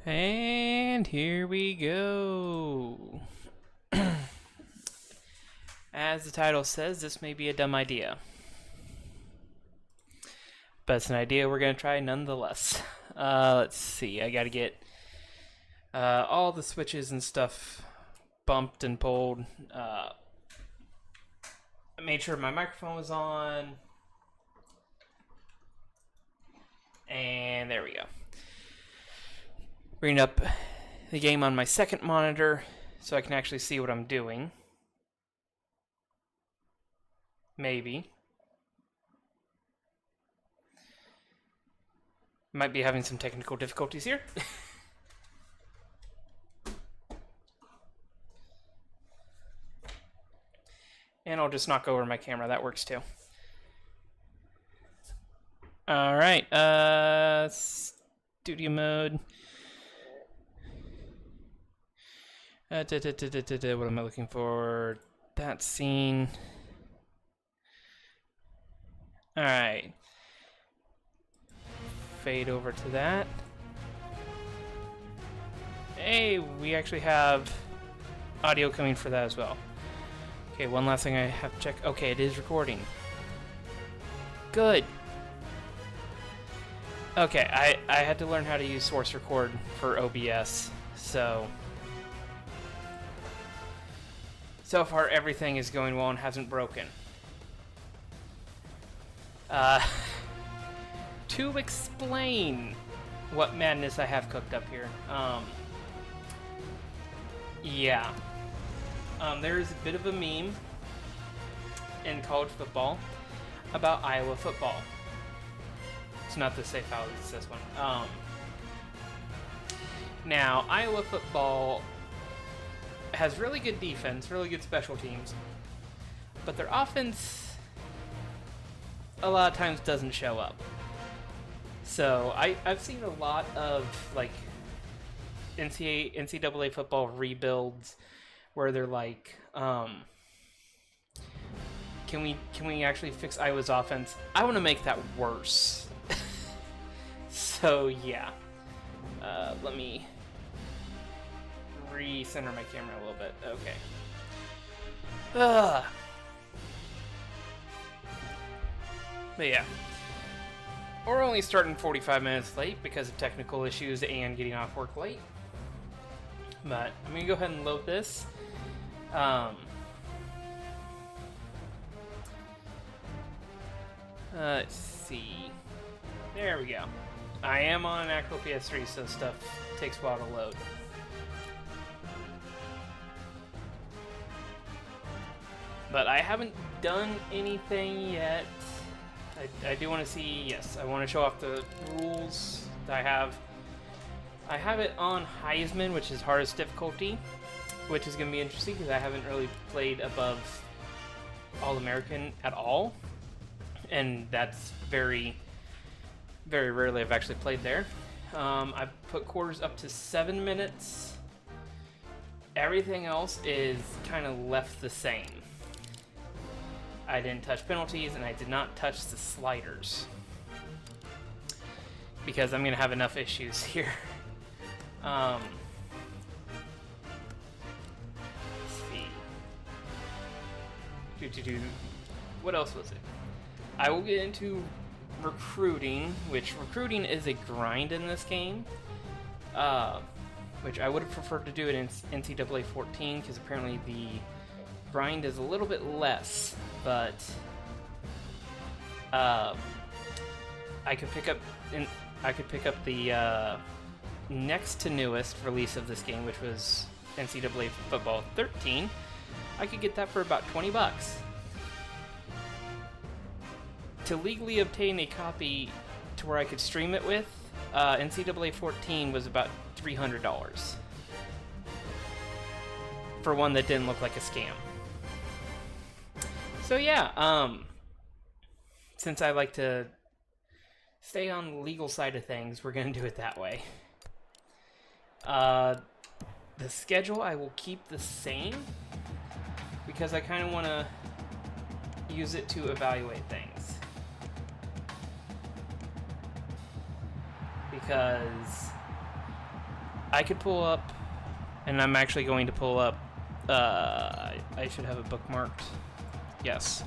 And here we go. As the title says, this may be a dumb idea. But it's an idea we're going to try nonetheless. Let's see, I got to get all the switches and stuff bumped and pulled. I made sure my microphone was on. And there we go. Bringing up the game on my second monitor so I can actually see what I'm doing. Maybe. Might be having some technical difficulties here. And I'll just knock over my camera, that works too. Alright, studio mode. What am I looking for? That scene. Alright. Fade over to that. Hey, we actually have audio coming for that as well. Okay, one last thing I have to check. Okay, it is recording. Good. Okay, I had to learn how to use source record for OBS, so far everything is going well and hasn't broken. To explain what madness I have cooked up here, yeah. There's a bit of a meme in college football about Iowa football. It's not the safe out, it's this one. Now, Iowa football has really good defense, really good special teams, but their offense a lot of times doesn't show up. So I've seen a lot of like NCAA football rebuilds where they're like, can we actually fix Iowa's offense? I want to make that worse. So yeah, let me recenter my camera a little bit. Okay. But yeah, we're only starting 45 minutes late because of technical issues and getting off work late. But I'm gonna go ahead and load this. Let's see. There we go. I am on an actual PS3, so stuff takes a while to load. But I haven't done anything yet. I do want to see, yes, I want to show off the rules that I have. I have it on Heisman, which is hardest difficulty, which is going to be interesting because I haven't really played above All-American at all. And that's very, very rarely I've actually played there. I put quarters up to 7 minutes. Everything else is kind of left the same. I didn't touch penalties, and I did not touch the sliders. Because I'm going to have enough issues here. Let's see. What else was it? I will get into recruiting, which recruiting is a grind in this game. Which I would have preferred to do it in NCAA 14, because apparently the grind is a little bit less, but I could pick up the next to newest release of this game, which was NCAA Football 13. I could get that for about $20. To legally obtain a copy to where I could stream it with, NCAA 14 was about $300 for one that didn't look like a scam. So yeah, since I like to stay on the legal side of things, we're going to do it that way. The schedule I will keep the same because I kind of want to use it to evaluate things. Because I could pull up, and I'm actually going to pull up. I should have it bookmarked. Yes.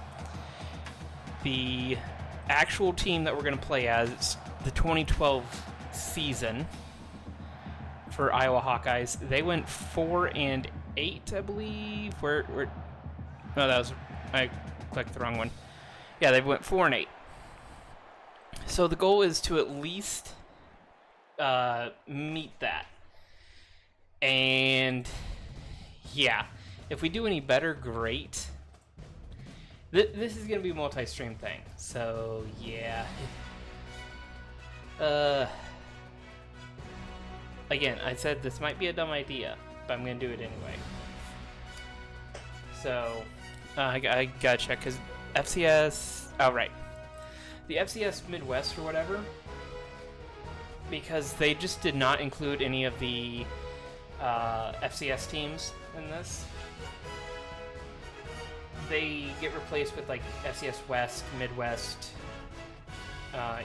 The actual team that we're going to play as, the 2012 season for Iowa Hawkeyes. They went 4-8, I believe. No, that was, I clicked the wrong one. Yeah, they went 4-8. So the goal is to at least meet that. And yeah, if we do any better, great. This is going to be a multi-stream thing, so yeah. Again, I said this might be a dumb idea, but I'm going to do it anyway. So, I gotta check, because FCS... Oh, right. The FCS Midwest or whatever, because they just did not include any of the FCS teams in this. They get replaced with like FCS West, Midwest,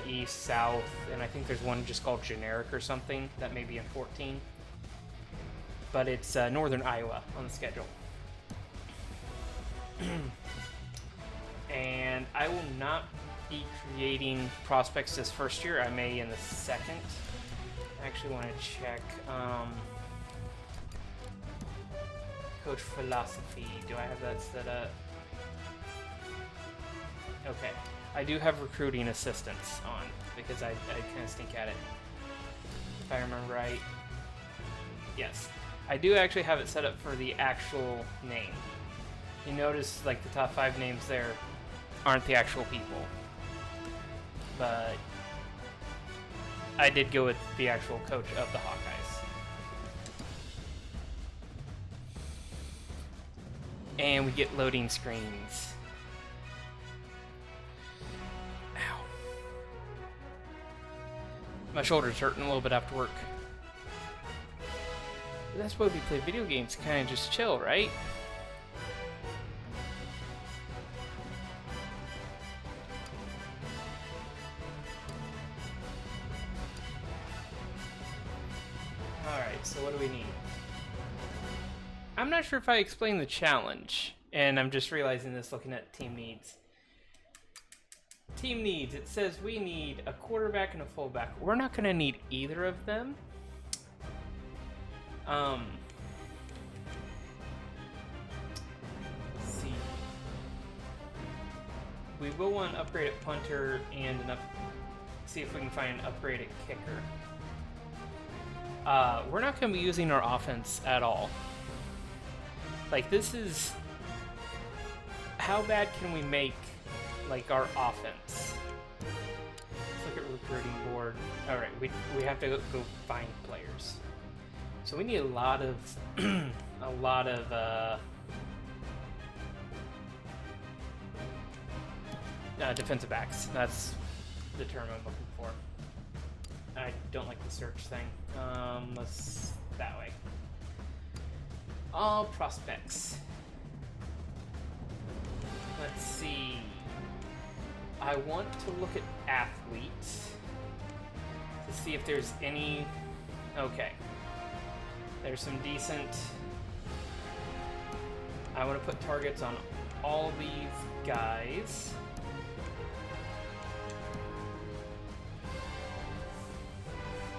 East, South, and I think there's one just called Generic or something that may be in 14. But it's Northern Iowa on the schedule. And I will not be creating prospects this first year. I may in the second. I actually want to check coach philosophy. Do I have that set up? Okay. I do have recruiting assistants on because I kind of stink at it. If I remember right. Yes. I do actually have it set up for the actual name. You notice like the top 5 names there aren't the actual people. But I did go with the actual coach of the Hawkeyes. And we get loading screens. Ow. My shoulder's hurting a little bit after work. But that's why we play video games, kind of just chill, right? Alright, so what do we need? I'm not sure if I explained the challenge, and I'm just realizing this looking at team needs. Team needs, it says we need a quarterback and a fullback. We're not going to need either of them. Let's see. We will want an upgrade at punter and see if we can find an upgrade at kicker. We're not going to be using our offense at all. Like, this is... How bad can we make, like, our offense? Let's look at recruiting board. Alright, we have to go find players. So we need a lot of... a lot of, defensive backs. That's the term I'm looking for. I don't like the search thing. Let's... that way. All prospects. Let's see. I want to look at athletes to see if there's any... Okay. There's some decent... I want to put targets on all these guys.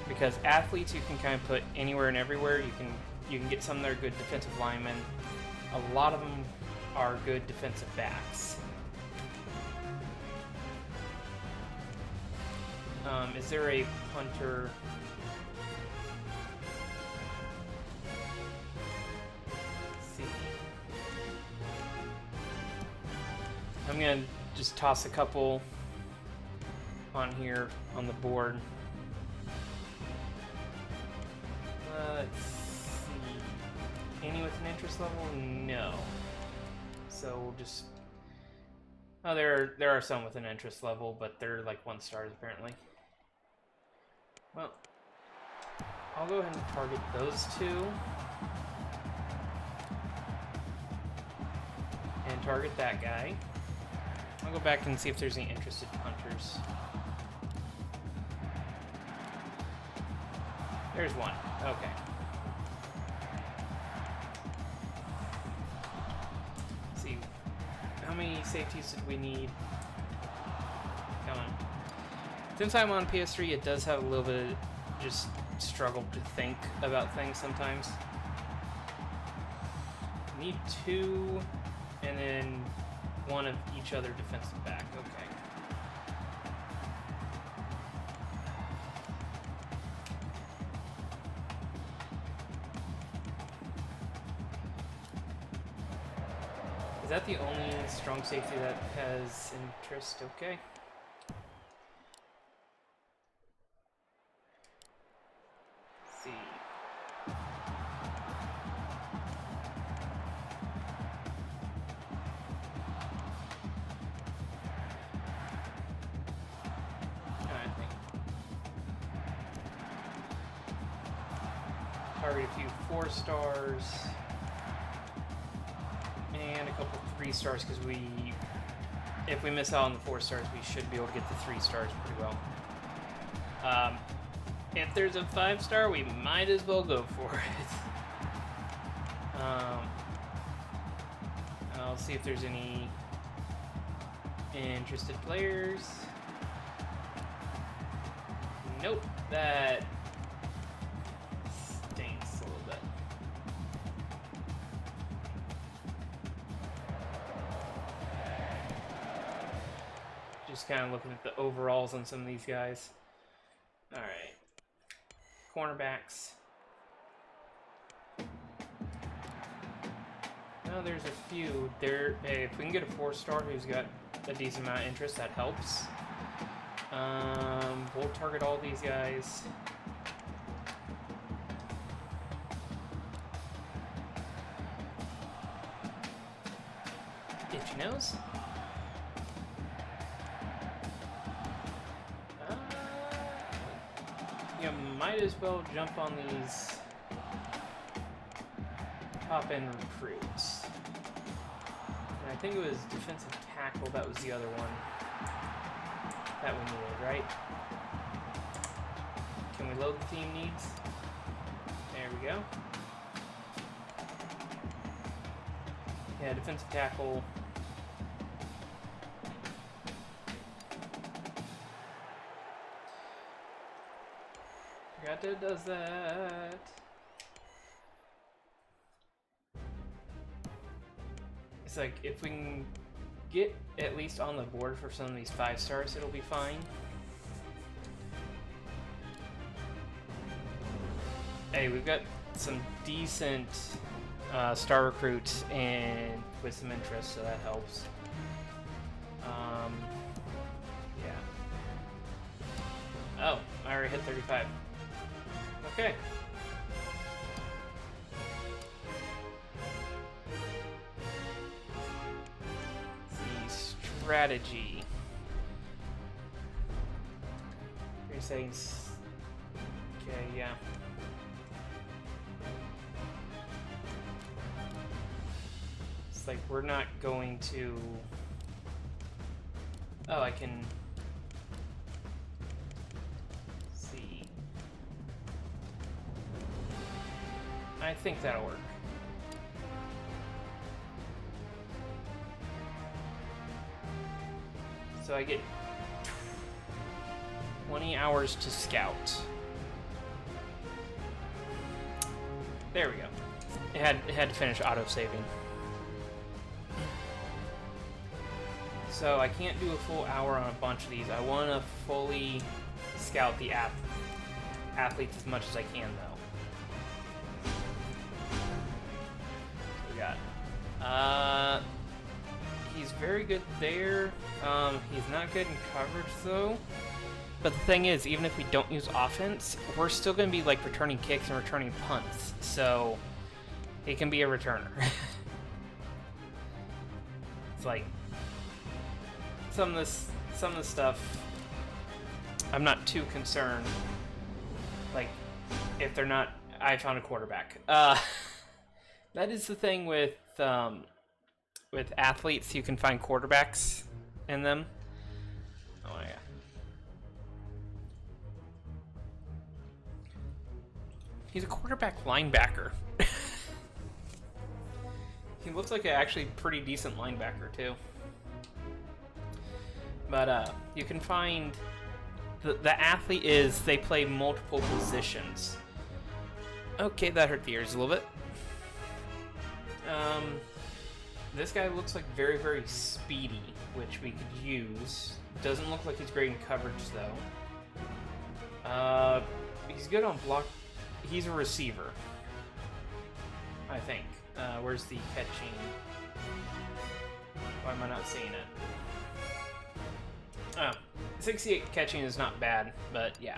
Because athletes you can kind of put anywhere and everywhere. You can get some that are good defensive linemen. A lot of them are good defensive backs. Is there a punter? Let's see. I'm gonna just toss a couple on here on the board. Let's see. Any with an interest level? No. So we'll just... Oh, there are some with an interest level, but they're like 1 stars apparently. Well, I'll go ahead and target those 2. And target that guy. I'll go back and see if there's any interested punters. There's one. Okay. Let's see. How many safeties did we need? Come on. Since I'm on PS3, it does have a little bit of just struggle to think about things sometimes. Need 2, and then 1 of each other defensive back. Okay. Is that the only strong safety that has interest? Okay. Let's see. Target a few 4 stars and a couple 3 stars because if we miss out on the 4 stars, we should be able to get the 3 stars pretty well. If there's a 5 star, we might as well go for it. I'll see if there's any interested players. Nope, that stinks a little bit. Just kind of looking at the overalls on some of these guys. All right, cornerbacks. Oh, there's a few there. Hey, if we can get a 4 star who's got a decent amount of interest, that helps. We'll target all these guys. Itchy nose. You might as well jump on these top-end recruits. And I think it was defensive tackle, that was the other one that we needed, right? Can we load the team needs? There we go. Yeah, defensive tackle. Forgot that it does that. It's like, if we can get at least on the board for some of these 5 stars, it'll be fine. Hey, we've got some decent star recruits and with some interest, so that helps. Yeah. Oh, I already hit 35. Okay. Strategy. You're saying, okay, yeah. It's like we're not going to. Oh, I can see. I think that'll work. So I get 20 hours to scout. There we go. It had to finish auto-saving. So I can't do a full hour on a bunch of these. I want to fully scout the athletes as much as I can, though. So we got. He's very good there. He's not good in coverage, though. But the thing is, even if we don't use offense, we're still going to be like returning kicks and returning punts. So he can be a returner. It's like some of the stuff I'm not too concerned. Like if they're not, I found a quarterback. That is the thing with athletes, you can find quarterbacks in them. Oh my He's a quarterback linebacker. He looks like an actually pretty decent linebacker, too. But you can find... The athlete is... They play multiple positions. Okay, that hurt the ears a little bit. This guy looks like very, very speedy, which we could use. Doesn't look like he's great in coverage, though. He's good on block. He's a receiver, I think. Where's the catching? Why am I not seeing it? Oh, 68 catching is not bad, but yeah.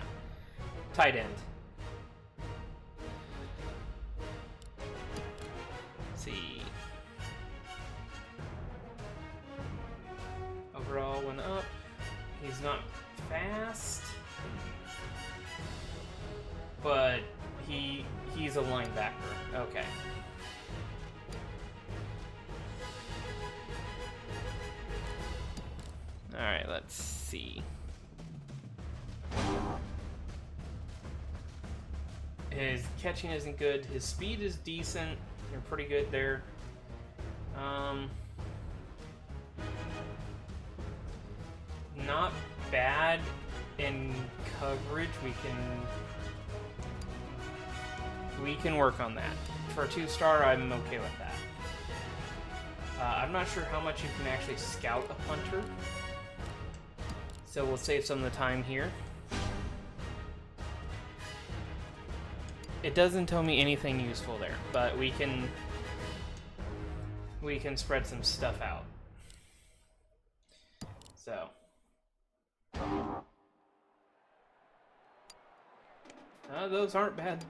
Tight end. Let's see. Overall went up. He's not fast, but he's a linebacker. Okay. All right, let's see. His catching isn't good. His speed is decent. You're pretty good there. Not bad in coverage. We can work on that. For a 2-star, I'm okay with that. I'm not sure how much you can actually scout a punter, so we'll save some of the time here. It doesn't tell me anything useful there, but we can spread some stuff out. So. Those aren't bad,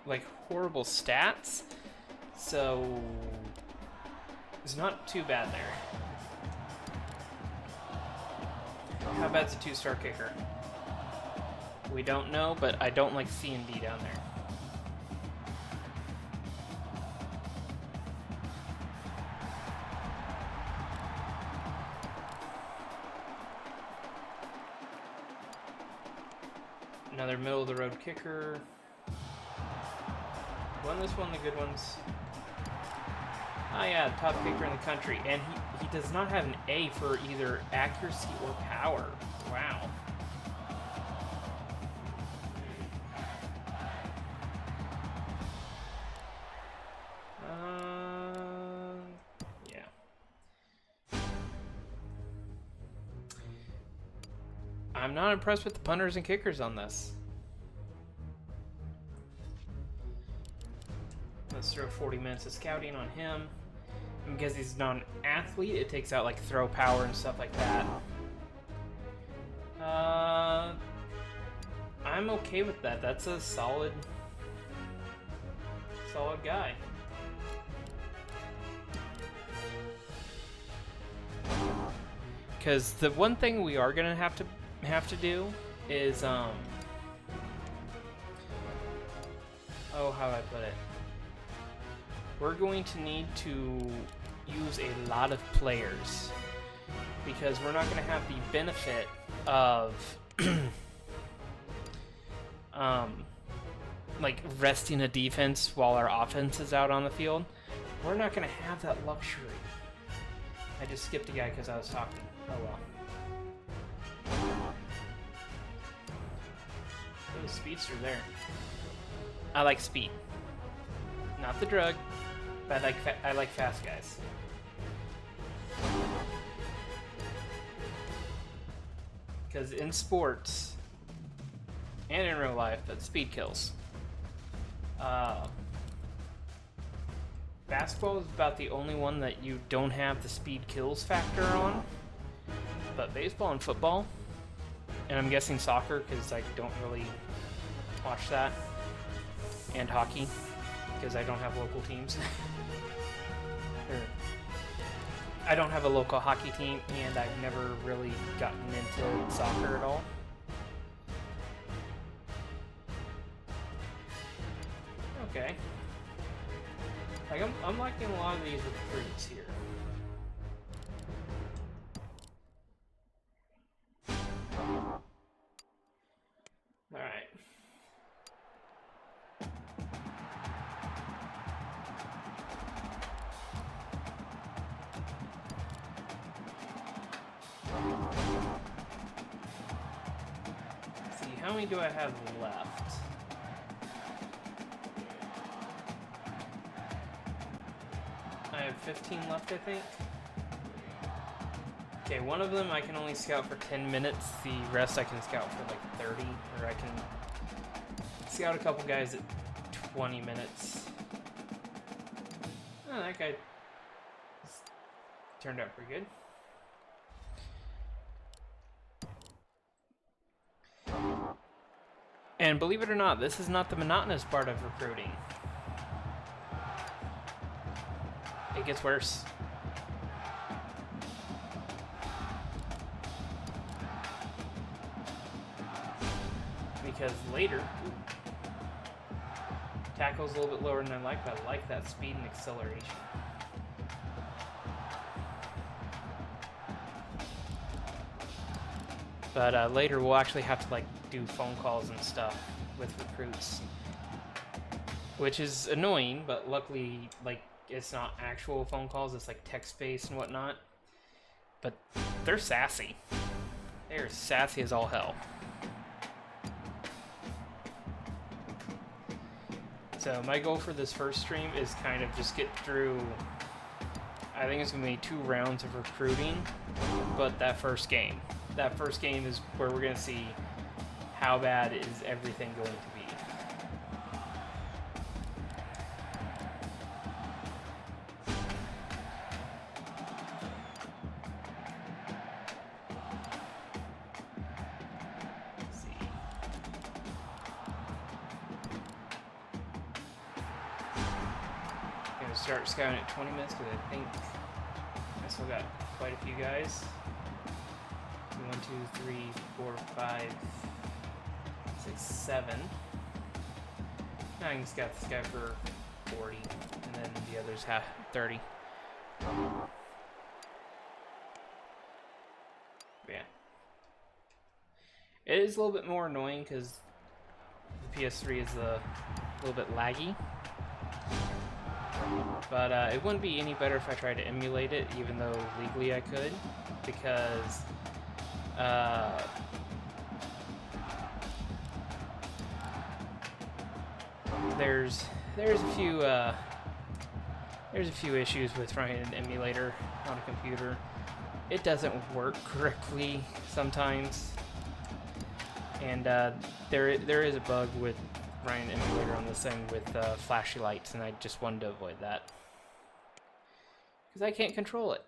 like, horrible stats, so it's not too bad there. How bad's a 2-star kicker? We don't know, but I don't like C and D down there. Another middle-of-the-road kicker. Won this one of the good ones. Oh yeah, top kicker in the country. And he does not have an A for either accuracy or power. Wow. Yeah. I'm not impressed with the punters and kickers on this. Let's throw 40 minutes of scouting on him. And because he's not an athlete, it takes out like throw power and stuff like that. I'm okay with that. That's a solid guy. Because the one thing we are gonna have to do is oh, how do I put it? We're going to need to use a lot of players because we're not going to have the benefit of like resting a defense while our offense is out on the field. We're not going to have that luxury. I just skipped a guy because I was talking. Oh well. There's a speedster there. I like speed. Not the drug. But I like fast guys. Because in sports, and in real life, that speed kills. Basketball is about the only one that you don't have the speed kills factor on. But baseball and football, and I'm guessing soccer because I don't really watch that, and hockey because I don't have local teams. I don't have a local hockey team, and I've never really gotten into soccer at all. Okay. Like, I'm liking a lot of these recruits here. Alright. Let's see, how many do I have left? I have 15 left, I think. Okay, one of them I can only scout for 10 minutes. The rest I can scout for like 30, or I can scout a couple guys at 20 minutes. Oh, that guy turned out pretty good. And believe it or not, this is not the monotonous part of recruiting. It gets worse. Because later, tackle's a little bit lower than I like, but I like that speed and acceleration. But later we'll actually have to like do phone calls and stuff with recruits, which is annoying, but luckily like it's not actual phone calls, it's like text-based and whatnot. But they're sassy. They're sassy as all hell. So my goal for this first stream is kind of just get through, I think it's going to be 2 rounds of recruiting, but that first game is where we're going to see how bad is everything going to be. Start scouting at 20 minutes because I think I still got quite a few guys. 1, 2, 3, 4, 5, 6, 7. Now I can scout this guy for 40, and then the others have 30. But yeah. It is a little bit more annoying because the PS3 is a little bit laggy. But it wouldn't be any better if I tried to emulate it, even though legally I could, because there's a few issues with running an emulator on a computer. It doesn't work correctly sometimes, and there is a bug with running an emulator on this thing with flashy lights, and I just wanted to avoid that because I can't control it.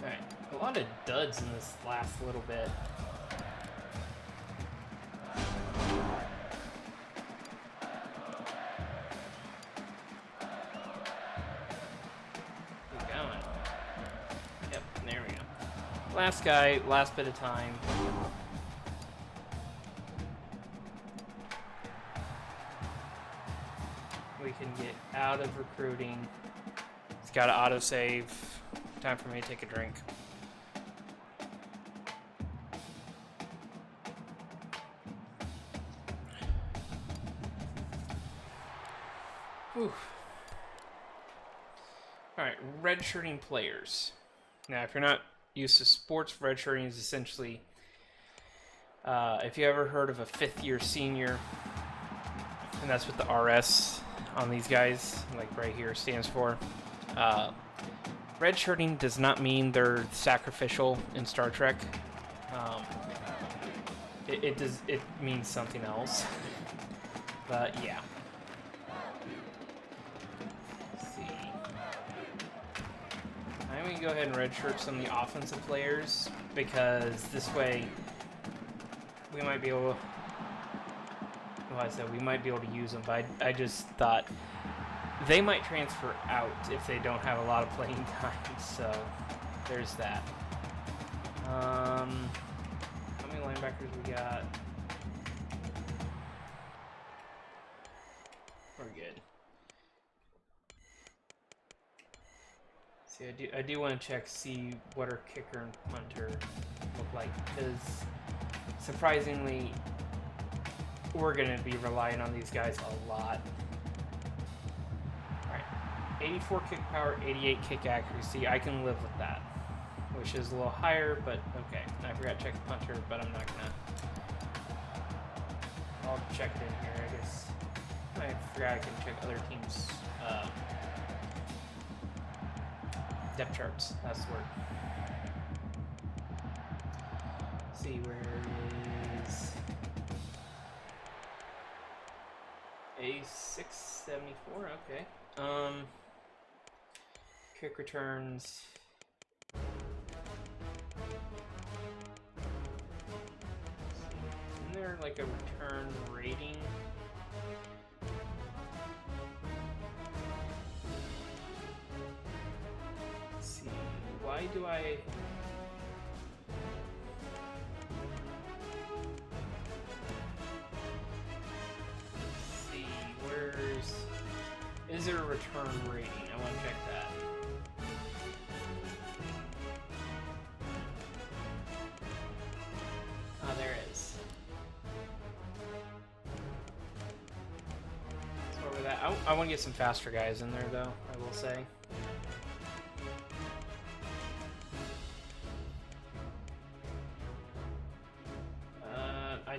Alright, a lot of duds in this last little bit. Keep going. Yep, there we go. Last guy, last bit of time. We can get out of recruiting. It's got to autosave. Time for me to take a drink. Whew. Alright, redshirting players. Now, if you're not used to sports, redshirting is essentially, if you ever heard of a 5th-year senior, and that's what the RS on these guys, like right here, stands for. Redshirting does not mean they're sacrificial in Star Trek. It means something else. But yeah. Let's see. I'm going to go ahead and redshirt some of the offensive players, because this way we might be able to, well, I said we might be able to use them, but I just thought they might transfer out if they don't have a lot of playing time, so there's that. How many linebackers we got? We're good. See, I do want to see what our kicker and punter look like, because surprisingly, we're going to be relying on these guys a lot 84 kick power, 88 kick accuracy. I can live with that. Which is a little higher, but okay. I forgot to check the punter, but I'm not gonna. I'll check it in here, I guess. I forgot I can check other teams' depth charts. That's the word. Let's see, where is A674? Okay. Kick returns. Isn't there like a return rating? Let's see. Why do I? Let's see. Where's? Is there a return rating? I want to check that. Oh, there is. So over that, I want to get some faster guys in there, though. I will say. I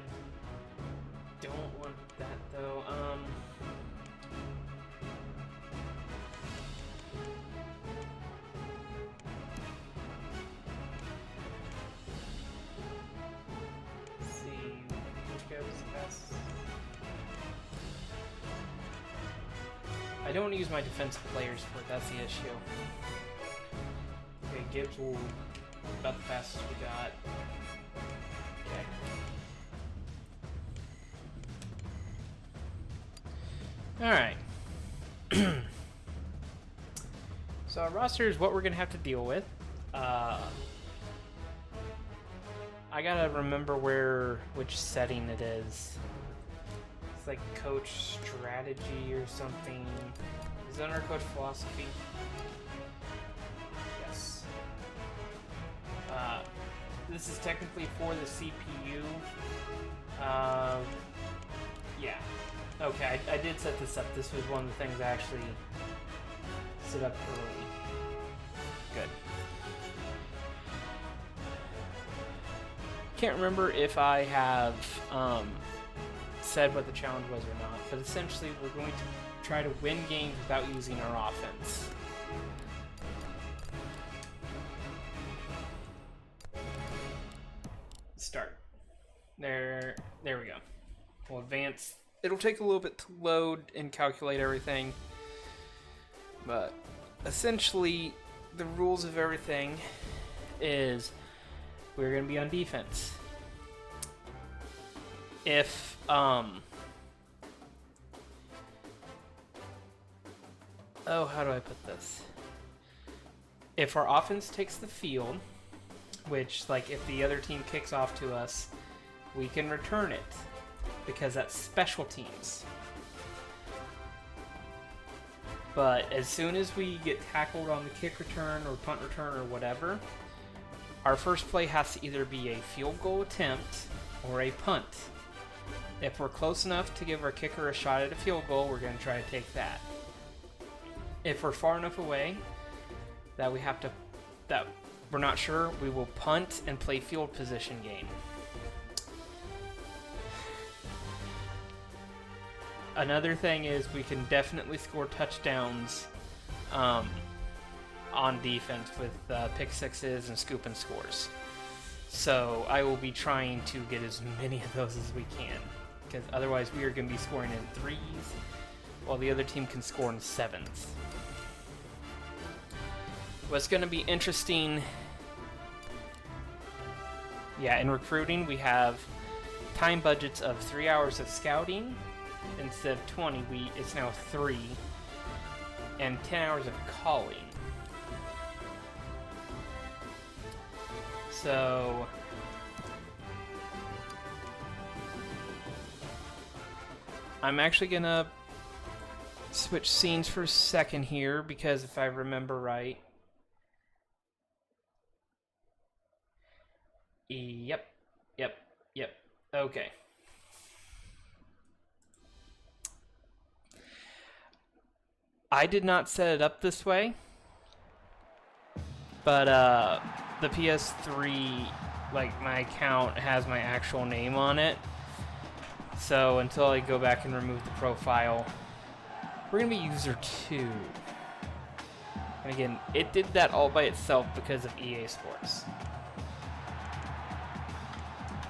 don't want that though. I don't want to use my defensive players for it, that's the issue. Okay, Gibbs will about the fastest we got. Okay. Alright. So our roster is what we're gonna have to deal with. I gotta remember which setting it is. It's like coach strategy or something. Is that our coach philosophy? Yes. This is technically for the CPU. Yeah. Okay, I did set this up. This was one of the things I actually set up early. Good. Can't remember if I have said what the challenge was or not, but essentially we're going to try to win games without using our offense. Start. There we go. We'll advance. It'll take a little bit to load and calculate everything, but essentially the rules of everything is we're going to be on defense. If how do I put this? If our offense takes the field, which, like, if the other team kicks off to us, we can return it, because that's special teams. But as soon as we get tackled on the kick return or punt return or whatever, our first play has to either be a field goal attempt or a punt. If we're close enough to give our kicker a shot at a field goal, we're going to try to take that. If we're far enough away that we're not sure, we will punt and play field position game. Another thing is we can definitely score touchdowns on defense with pick sixes and scoop and scores. So I will be trying to get as many of those as we can, because otherwise we are going to be scoring in threes while the other team can score in sevens. What's going to be interesting, in recruiting we have time budgets of 3 hours of scouting instead of 20. It's now 3, and 10 hours of calling. So I'm actually gonna switch scenes for a second here, because if I remember right, Yep. Okay. I did not set it up this way, but the PS3, like, my account has my actual name on it. So until I go back and remove the profile, we're gonna be user 2. And again, it did that all by itself because of EA Sports.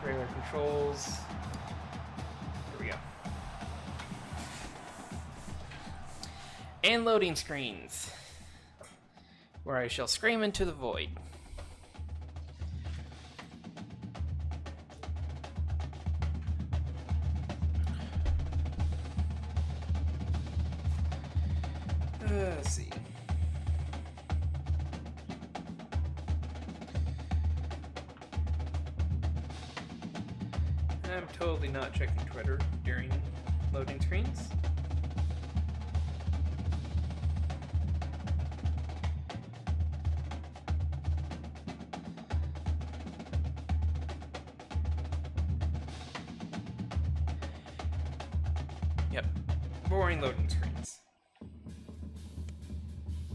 Regular controls. Here we go. And loading screens, where I shall scream into the void. Let's see. I'm totally not checking Twitter during loading screens. Yep, boring loading screens.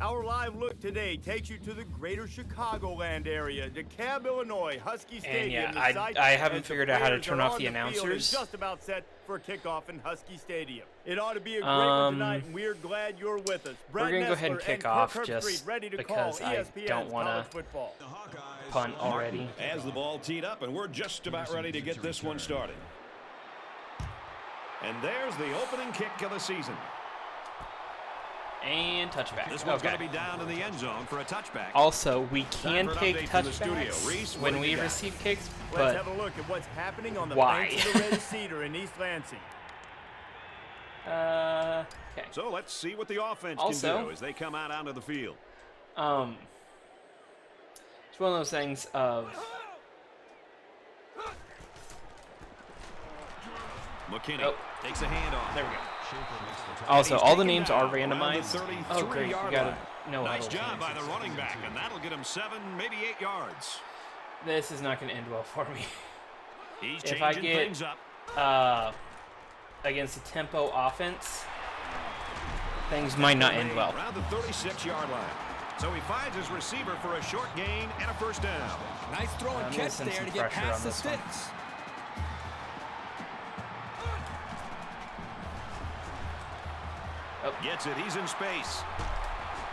Our live look today takes you to the greater Chicagoland area, DeKalb, Illinois, Husky Stadium. And yeah, I haven't figured out how to turn off the announcers. Just about set for kickoff in Husky Stadium. It ought to be a great one tonight, and we're glad you're with us. We're going to go ahead and kick off just because I don't want to punt already. As the ball teed up, and we're just about ready to get this one started. And there's the opening kick of the season. And touchback. This one's going to be down in the end zone for a touchback. Also, we can take touchbacks when we receive kicks, but let's have a look at what's happening on the why? banks of the Red Cedar in East Lansing. Okay. So let's see what the offense Also, can do as they come out onto the field. It's one of those things of McKinney takes a handoff. There we go. Also, all the names are randomized. Oh, great. You got no nice job by the running back, and that'll get him 7, maybe 8 yards. This is not going to end well for me. He's if I changing get things up. Against a tempo offense, things might not end well. Around the 36-yard line. So he finds his receiver for a short gain and a first down. Nice throw and catch there to get past the sticks. Oh. Gets it. He's in space.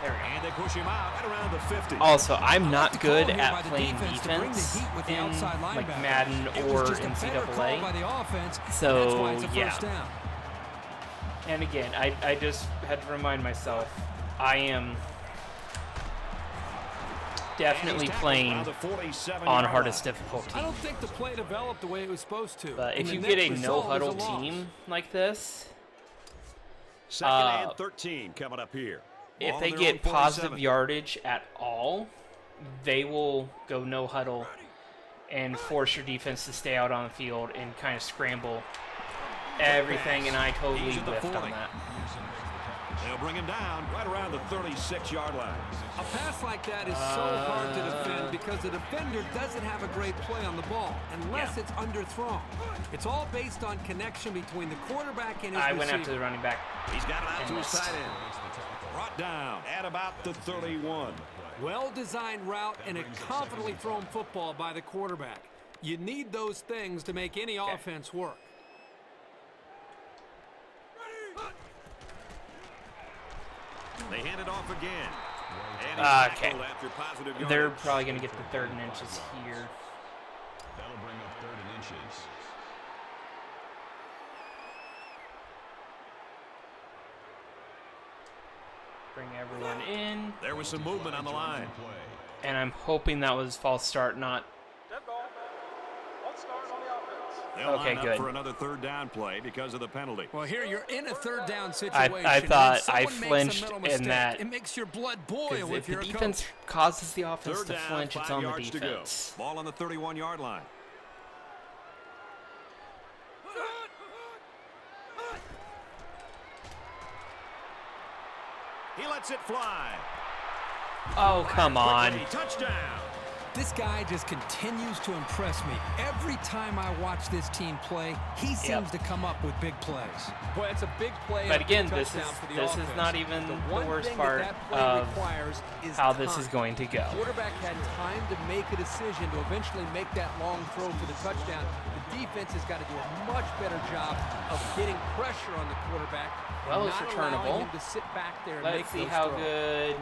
There we go. And they push him out at around the 50. Also, I'm not good at playing defense in like Madden or NCAA. So, yeah. And again, I just had to remind myself, I am definitely playing on hardest difficulty. I don't think the play developed the way it was supposed to. But if you get a no-huddle team like this, second and 13 coming up here. If they get positive yardage at all, they will go no huddle and force your defense to stay out on the field and kind of scramble everything, and I totally whiffed on that. They'll bring him down right around the 36-yard line. A pass like that is so hard to defend because the defender doesn't have a great play on the ball unless it's underthrown. It's all based on connection between the quarterback and his receiver. I went after the running back. He's got it out to his tight end. Brought down at about the 31. Well-designed route and a confidently thrown football by the quarterback. You need those things to make any offense work. They hand it off again. Okay. They're probably going to get the 3rd and inches here. That'll bring up 3rd and inches. Bring everyone in. There was some movement on the line. And I'm hoping that was false start, not... Okay, good. For another 3rd down play because of the penalty. Well, here you're in a 3rd down situation. I thought I flinched in that. It makes your blood boil if the defense causes the offense to flinch, it's on the defense. Ball on the 31-yard line. He lets it fly. Oh, come on. Touchdown. This guy just continues to impress me. Every time I watch this team play, he seems to come up with big plays. Boy, it's a big play. But again, this is not even the worst part of how this is going to go. The quarterback had time to make a decision to eventually make that long throw for the touchdown. The defense has got to do a much better job of getting pressure on the quarterback. Well, it's not returnable. allowing him to sit back there and Let's make see those how throws. good.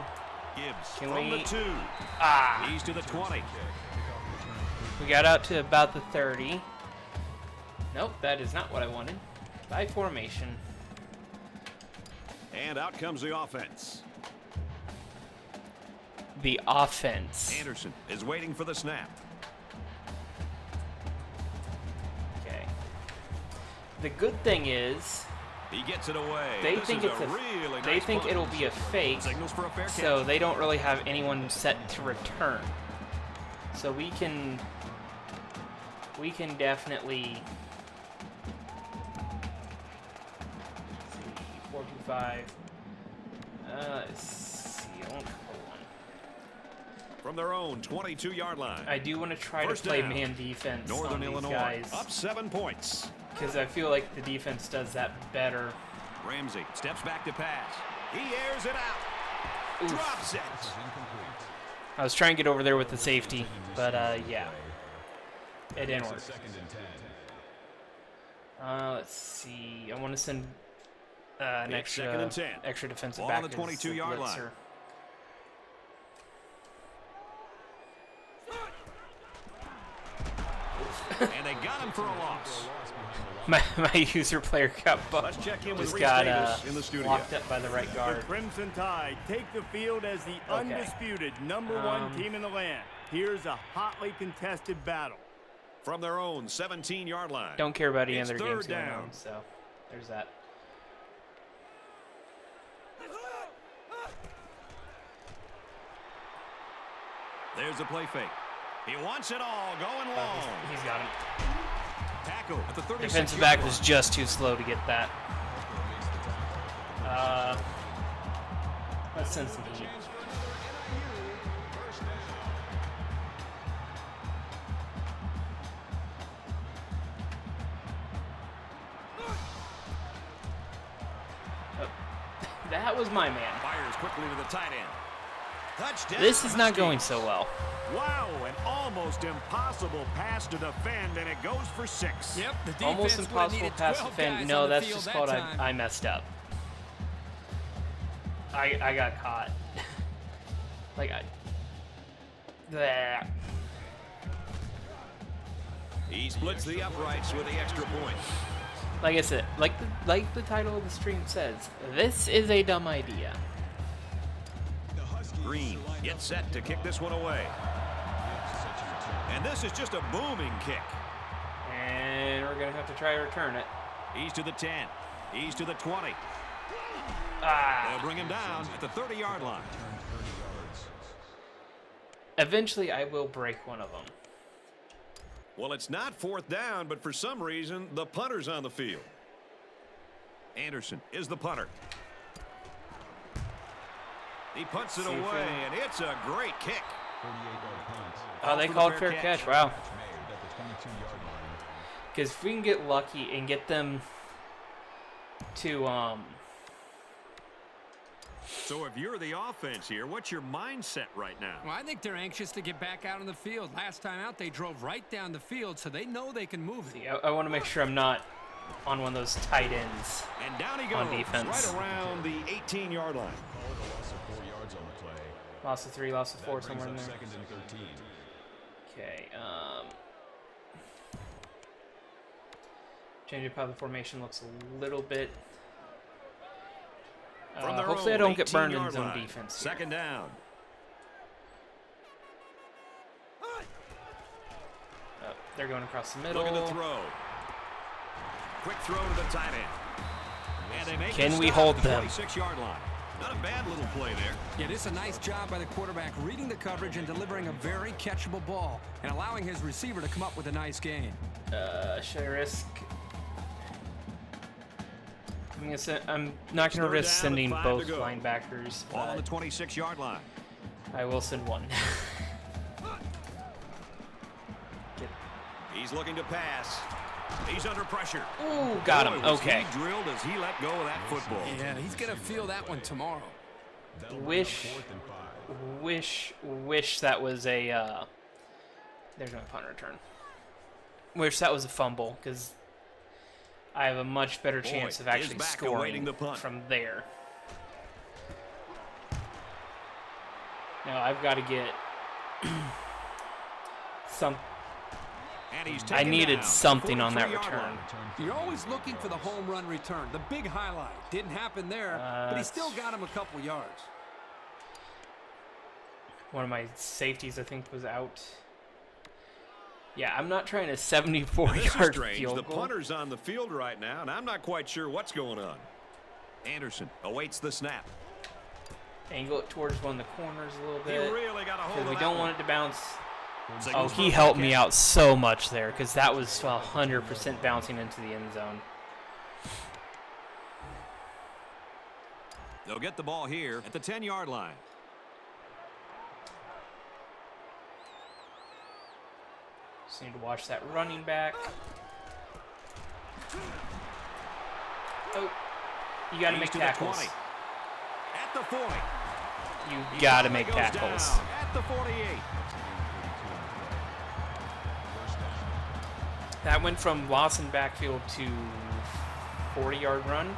Gibbs Can from we- the 2. Ah, He's to the 20. we got out to about the 30. Nope, that is not what I wanted. By formation. And out comes the offense. The offense. Anderson is waiting for the snap. Okay. The good thing is He gets it away. they This think is it's really they nice think punt. it'll be a fake, Signals for a fair so catch. they don't really have anyone set to return. So we can definitely. Let's see, 4-2-5. Let's see. I won't cover one. From their own 22-yard line. I do want to try First to play down. man defense Northern on these Illinois guys up 7 points. because I feel like the defense does that better. Ramsey steps back to pass. He airs it out. Oof. Drops it. I was trying to get over there with the safety, but yeah, it didn't work. Let's see. I want to send an It's second and 10. extra defensive Ball back on the as 22-yard blitzer. line. And they got him for a loss. My user player got Let's check in with just Reese got Davis in the studio. locked up by the right The guard. Crimson Tide take the field as the undisputed #1 team in the land. Here's a hotly contested battle. From their own 17-yard line. Don't care about any It's other third games going down. on, so there's that. There's the play fake. He wants it all going long. He's got him. Tackle at the 36-yard Defensive back line. was just too slow to get that. Let's send some heat. Oh, that was my man. Fires quickly to the tight end. Touchdown. This is not Huskies. going so well. Wow, an almost impossible pass to defend, and it goes for 6. Yep, the defense Almost would've impossible needed pass 12 defend. guys No, on the that's field just that called time. I messed up. I got caught. Like that. He splits the uprights with the extra point. Like I said, like the title of the stream says, this is a dumb idea. Green gets set to kick this one away. And this is just a booming kick. And we're gonna have to try to return it. He's to the 10. He's to the 20. Ah. They'll bring him down at the 30-yard line. Eventually, I will break one of them. Well, it's not 4th down, but for some reason, the punter's on the field. Anderson is the punter. He punts it See if we- away, and it's a great kick. Oh, they for the called fair fair catch. catch. Wow. Because if we can get lucky and get them to So if you're the offense here, what's your mindset right now? Well, I think they're anxious to get back out on the field. Last time out, they drove right down the field, so they know they can move it. I want to make sure I'm not on one of those tight ends. And down he goes, On defense. right around the 18-yard line. Loss of 3, loss of 4, somewhere in there. Okay. Change up how the formation looks a little bit. From their Hopefully I own don't get burned in 18-yard zone line. defense here. Second down. Oh, they're going across the middle. Look at the throw. Quick throw to the tight end. And they make Can the we stop hold at the them? 26-yard line. Not a bad little play there. Yeah, this is a nice job by the quarterback reading the coverage and delivering a very catchable ball and allowing his receiver to come up with a nice gain. Should I risk? I'm not going to Third risk down sending and 5 both to go. linebackers, Ball on the but 26-yard line. I will send one. He's looking to pass. He's under pressure. Ooh, got him. Boy, was Okay. he drilled as he let go of that football. Yeah, he's going to feel that one tomorrow. Wish that was a, there's my punt return. Wish that was a fumble, because I have a much better chance of actually scoring from there. Now I've got to get some. I needed something on that return. You're always looking for the home run return, the big highlight. Didn't happen there, but he still got him a couple yards. One of my safeties, I think, was out. Yeah, I'm not trying a 74-yard field The goal. punter's on the field right now, and I'm not quite sure what's going on. Anderson awaits the snap. Angle it towards one of the corners a little He bit. really got a hold of Because we that don't one. want it to bounce. Oh, Signals he for helped a me catch. out so much there, because that was 100% bouncing into the end zone. They'll get the ball here at the 10-yard line. Just need to watch that running back. Oh, you got to make He's to the tackles. 20. At the 40. You He got to finally make goes tackles. down at the 48. That went from loss in backfield to 40-yard run.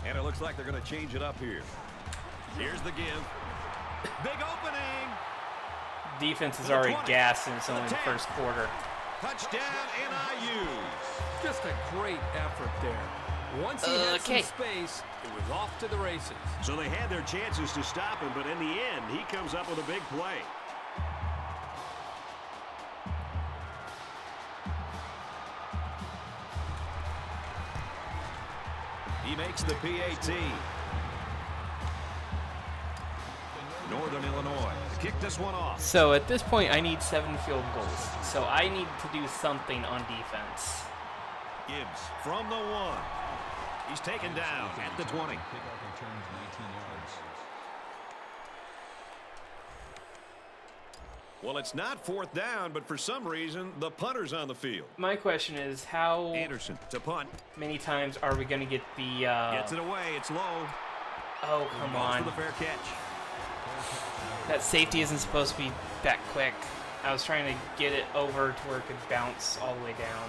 And it looks like they're going to change it up here. Here's the give. Big opening. Defense is To the already 20. gassed, and it's To the only the 10. first quarter. Touchdown NIU. Just a great effort there. Once he had Okay. some space, it was off to the races. So they had their chances to stop him, but in the end, he comes up with a big play. He makes the PAT. Northern Illinois kick this one off. So at this point, I need 7 field goals. So I need to do something on defense. Gibbs from the 1. He's taken down at the 20. Well, it's not 4th down, but for some reason, the punter's on the field. My question is, how Anderson to punt. many times are we going to get the... Gets it away. It's low. Oh, come Balls on. for the fair catch. That safety isn't supposed to be that quick. I was trying to get it over to where it could bounce all the way down.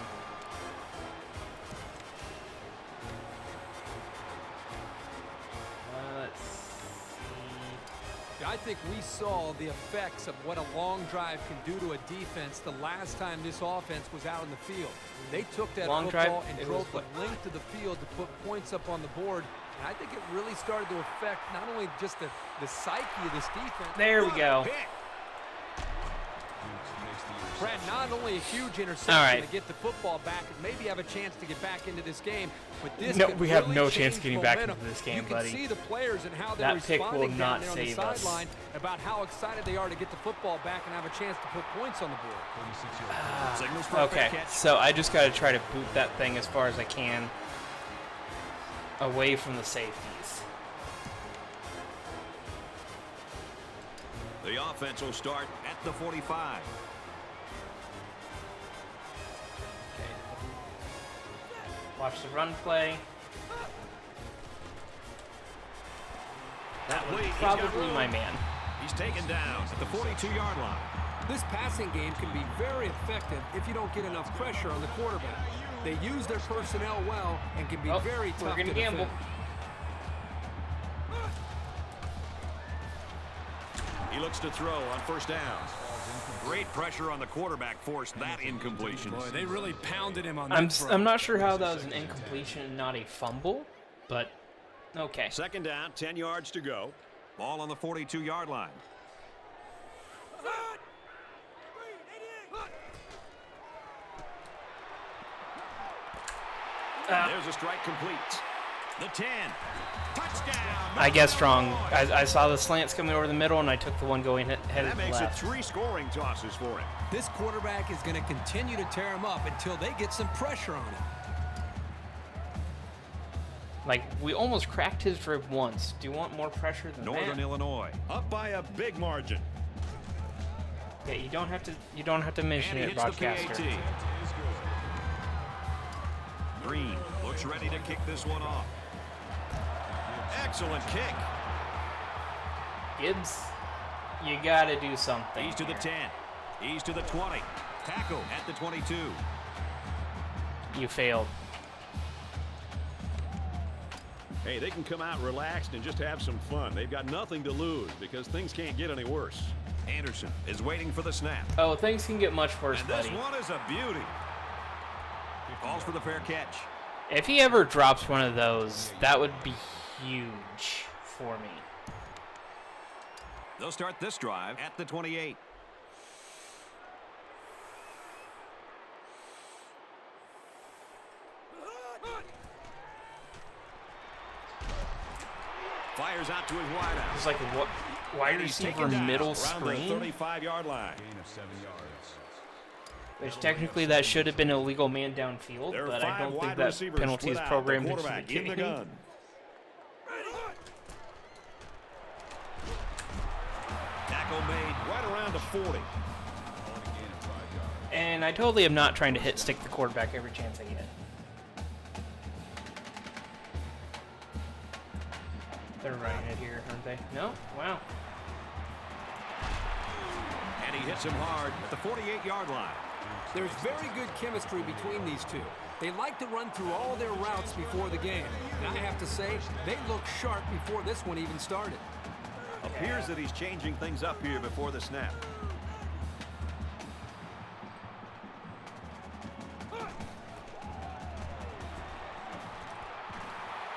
Let's see. I think we saw the effects of what a long drive can do to a defense the last time this offense was out in the field. They took that Long football drive, and it drove was the length of the field to put points up on the board. And I think it really started to affect not only just the psyche of this defense. There we go. Pick. Brad, not only a huge interception All right. to get the football back and maybe have a chance to get back into this game, but this No, could we have really no chance change getting back momentum. into this game, you can buddy. see the players and how they're That pick will responding down not there on the save us. sideline about how excited they are to get the football back and have a chance to put points on the board. Signals for a fair Okay, catch. so I just got to try to boot that thing as far as I can away from the safeties. The offense will start at the 45. Okay. Watch the run play. That was He's got probably room. my man. He's taken down at the 42-yard line. This passing game can be very effective if you don't get enough pressure on the quarterback. They use their personnel well and can be very tough we're to gonna gamble. defend. He looks to throw on first down. Great pressure on the quarterback forced that incompletion. Boy, they really pounded him on that I'm not sure how that was an incompletion and not a fumble, but okay. Second down, 10 yards to go. Ball on the 42-yard line. There's a strike complete. The 10. Touchdown. I guessed wrong. I saw the slants coming over the middle, and I took the one going headed That makes left. it 3 scoring tosses for him. This quarterback is going to continue to tear him up until they get some pressure on him. Like, we almost cracked his rib once. Do you want more pressure than Northern that? Illinois up by a big margin. Yeah, you don't have to mention And he it, hits the broadcaster. PAT. Green looks ready to kick this one off. Excellent kick. Gibbs, you gotta do something. He's to the 10. He's to the 20. Tackle at the 22. You failed. Hey, they can come out relaxed and just have some fun. They've got nothing to lose because things can't get any worse. Anderson is waiting for the snap. Oh, things can get much worse, And buddy. this one is a beauty. He calls for the fair catch. If he ever drops one of those, that would be huge for me. They'll start this drive at the 28. Fires out to his wideout. It's like what wide And he's receiver taken down middle around the screen, 35-yard line. which technically that should have been a legal man downfield, There are but I 5 don't think wide that receivers penalty is split out. programmed The into the quarterback in the game. gun. Tackle made right around the 40. And I totally am not trying to hit stick the quarterback every chance I get. They're running it here, aren't they? No? Wow. And he hits him hard at the 48-yard line. There's very good chemistry between these two. They like to run through all their routes before the game. And I have to say, they look sharp before this one even started. Appears that he's changing things up here before the snap.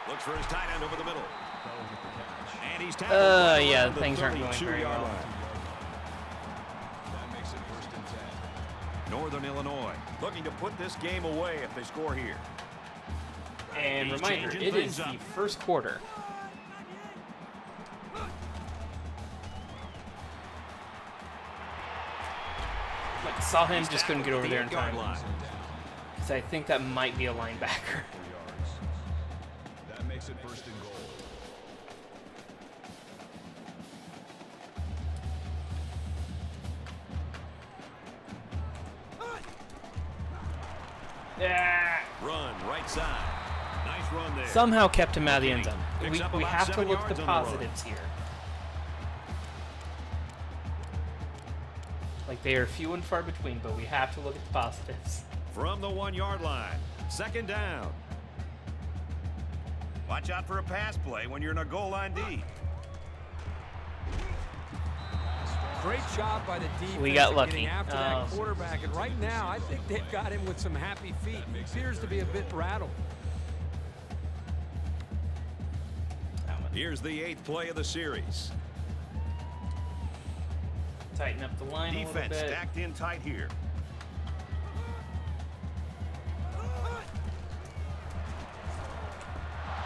Looks for his tight end over the middle. And he's tackled right Yeah, around the things aren't going very 32-yard well. line. Northern Illinois looking to put this game away if they score here. And He's reminder, changing it is things the up. first quarter. Like, saw him, just couldn't get over there in time. Because I think that might be a linebacker. That makes it first and goal. Yeah. Run right side. Nice run there. Somehow kept him out of the end zone. Picks up We about have to 7 look at yards the on the run. positives here. Like, they are few and far between, but we have to look at the positives. From the 1-yard line. Second down. Watch out for a pass play when you're in a goal line D. Great job by the defense. We got in lucky. getting after that quarterback, and right now I think they've got him with some happy feet. He appears to be a bit rattled. Here's the 8th play of the series. Tighten up the line a little Defense bit. stacked in tight here.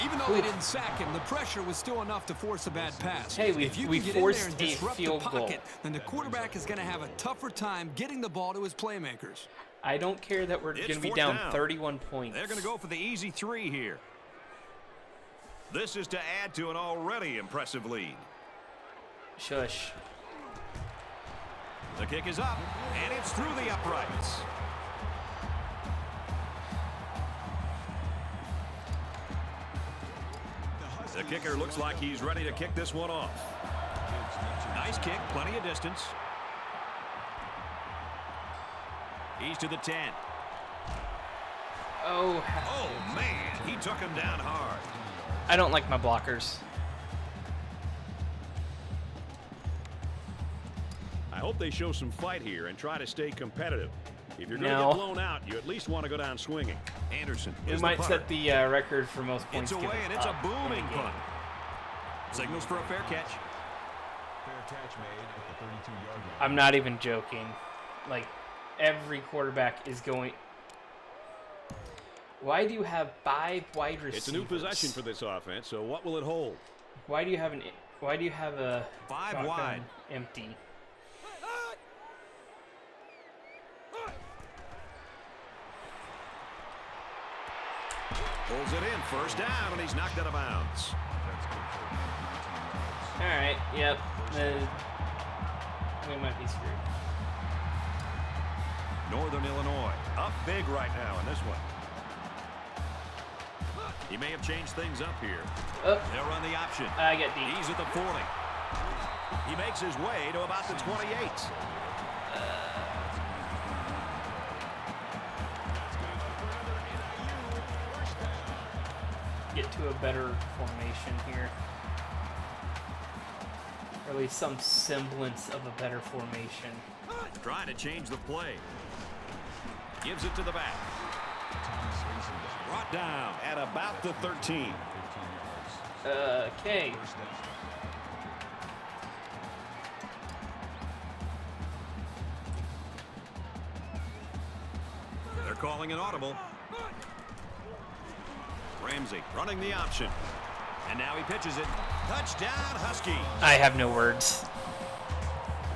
Even though they didn't sack him, the pressure was still enough to force a bad pass. Hey, if you we can get in forced there and a disrupt the field goal. pocket, then the quarterback is going to have a tougher time getting the ball to his playmakers. I don't care that we're It's going to be 4th down down. 31 points. They're going to go for the easy 3 here. This is to add to an already impressive lead. Shush. The kick is up, and it's through the uprights. The kicker looks like he's ready to kick this one off. Nice kick, plenty of distance. He's to the 10. Oh, Oh, man, he took him down hard. I don't like my blockers. I hope they show some fight here and try to stay competitive. If you're going to No. get blown out, you at least want to go down swinging. Anderson We is might the punter. set the record for most points It's away, given and it's a up in booming a game. punt. Signals for a fair catch. Fair catch made at the 32-yard line. I'm not even joking. Like, every quarterback is going... Why do you have 5 wide receivers? It's a new possession for this offense, so what will it hold? Why do you have a 5 shotgun wide. empty? Pulls it in, first down, and he's knocked out of bounds. All right, yep. We might be screwed. Northern Illinois up big right now in this one. He may have changed things up here. They'll run the option. I get deep. He's at the 40. He makes his way to about the 28. Get to a better formation here. Or at least some semblance of a better formation. Trying to change the play. Gives it to the back. Brought down at about the 13. Okay. They're calling an audible. Ramsey running the option. And now he pitches it. Touchdown, Husky. I have no words.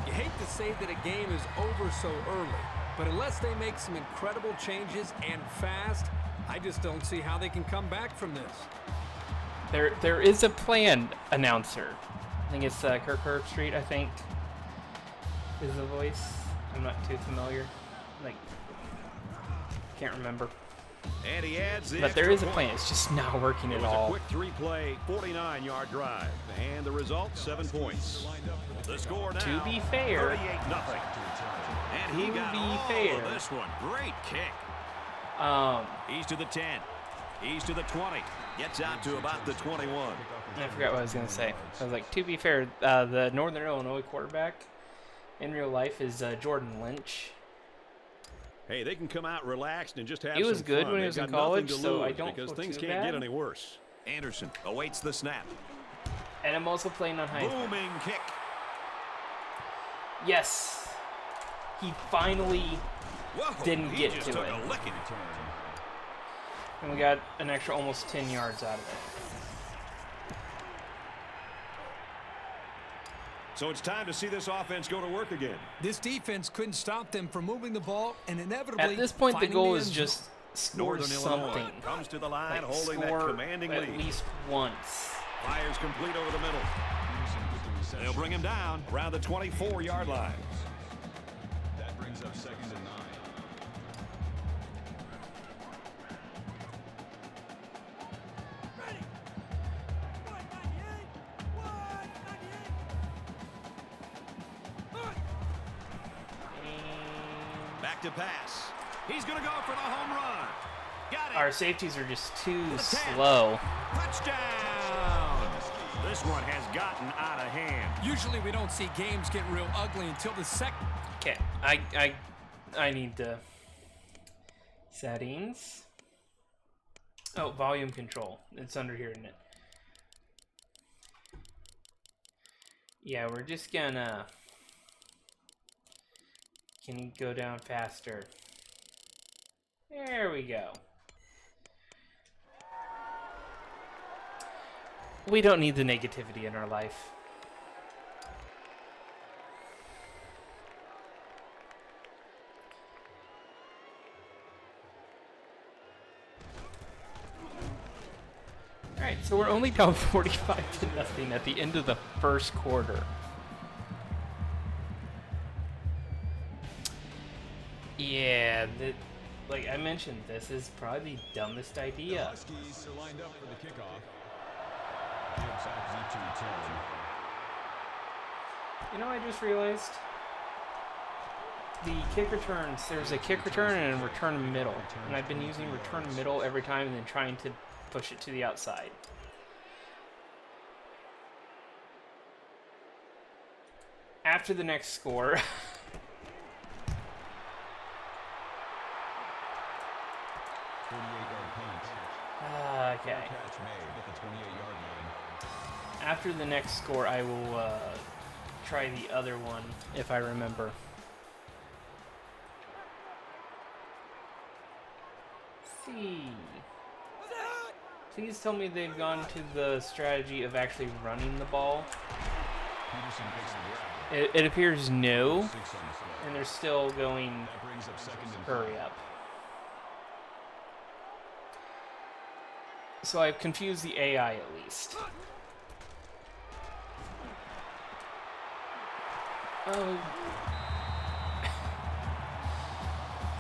You hate to say that a game is over so early, but unless they make some incredible changes and fast, I just don't see how they can come back from this. There is a plan, announcer. I think it's Kirk Herbstreit, I think, is the voice. I'm not too familiar. Like, can't remember. And he adds the But there is a extra plan. point. It's just not working It at was all. a quick three-play, 49-yard drive. And the result, 7 points. The score now, To be fair. 38-0. And he To got be all fair. of this one. Great kick. He's to the 10. He's to the 20. Gets out to about the 21. I forgot what I was going to say. I was like, to be fair, the Northern Illinois quarterback in real life is Jordan Lynch. Hey, they can come out relaxed and just have He was some good fun. when he They've was in got nothing college, to so lose I don't because feel things too can't bad. get any worse. Anderson awaits the snap. And I'm also playing on high. Booming kick. Yes. He finally Whoa, didn't he get just to took it. a licking. And we got an extra almost 10 yards out of it. So it's time to see this offense go to work again. This defense couldn't stop them from moving the ball and inevitably At this point, the finding goal the is end just score Northern something. Illinois comes to the line, Like, holding that score commanding at lead. least once. Fires complete over the middle. They'll bring him down around the 24-yard line. That brings up 2nd and 9. Back to pass. He's going to go for the home run. Got it. Our safeties are just too slow. Touchdown. This one has gotten out of hand. Usually we don't see games get real ugly until the second. Okay, I need the settings. Oh, volume control. It's under here, isn't it? Yeah, we're just gonna. Can you go down faster? There we go. We don't need the negativity in our life. Alright, so we're only down 45-0 at the end of the first quarter. Yeah, like I mentioned, this is probably the dumbest The idea. Huskies are lined up for the kickoff. Gives out to 10. You know, I just realized the kick returns. There's a kick return and a return middle, and I've been using return middle every time and then trying to push it to the outside. After the next score. 48-yard punt. Okay. Catch made at the 28-yard line. After the next score, I will try the other one if I remember. See. Please tell me they've gone to the strategy of actually running the ball. Peterson takes the grab. It appears no, 6 on the sled. and they're still going That brings up 2nd and 5. hurry up. So I've confused the AI at least. Oh.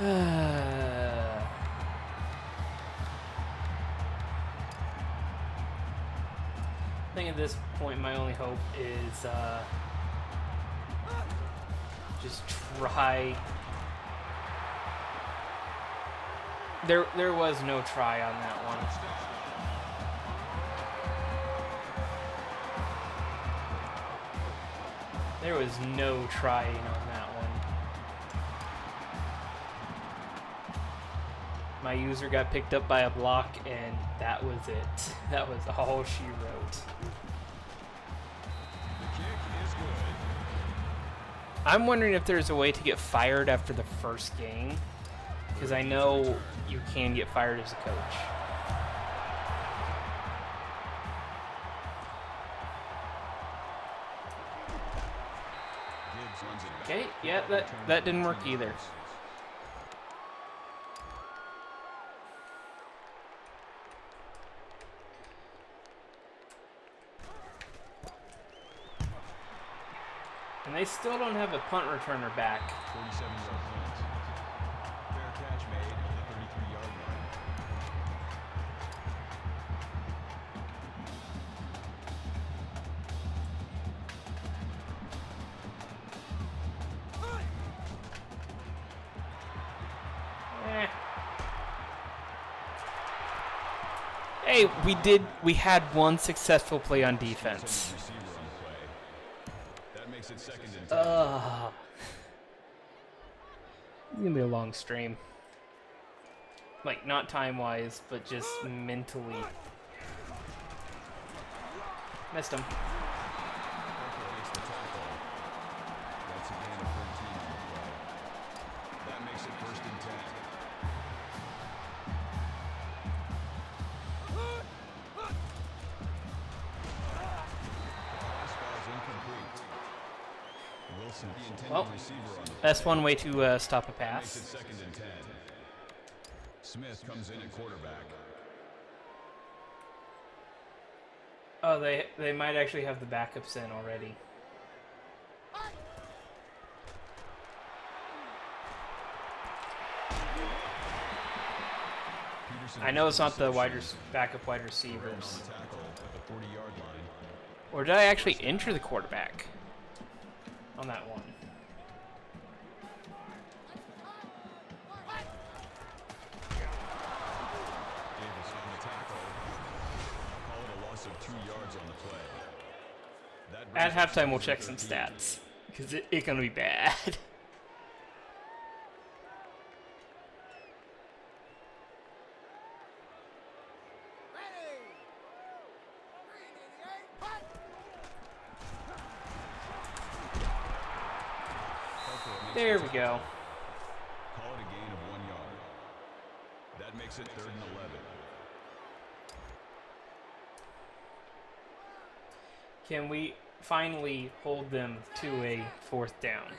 I think at this point my only hope is just try. There was no try on that one. There was no trying on that one. My user got picked up by a block, and that was it. That was all she wrote. The kick is good. I'm wondering if there's a way to get fired after the first game, because I know you can get fired as a coach. Gibbs runs it back. Okay, yeah, that didn't work either. And they still don't have a punt returner back. 47-yard punt. Fair catch made at the 33-yard line. Eh. Hey, we had one successful play on defense. Receiver on the play. That makes it 2nd and 10. It's gonna be a long stream. Like, not time-wise, but just mentally. Missed him. Parker makes the tackle. That's a gain of 13 on the play. That makes it 1st and 10. Pass falls incomplete. Wilson, the intended Well, receiver on the that's one way to stop a makes it pass. 2nd and 10. Smith comes in at quarterback. Oh, they might actually have the backups in already. Peterson I know it's not the reception. backup wide On receivers. the tackle at the 40-yard line. Or did I actually enter the quarterback on that one? Davis on the tackle. Call it a loss of 2 yards on the play. That At brings up halftime, we'll 2nd check and some 13. stats. Because it's going to be bad. Parker makes There the we tackle. go. Call it a gain of 1 yard. That makes it 3rd and 11. Can we finally hold them to a 4th down?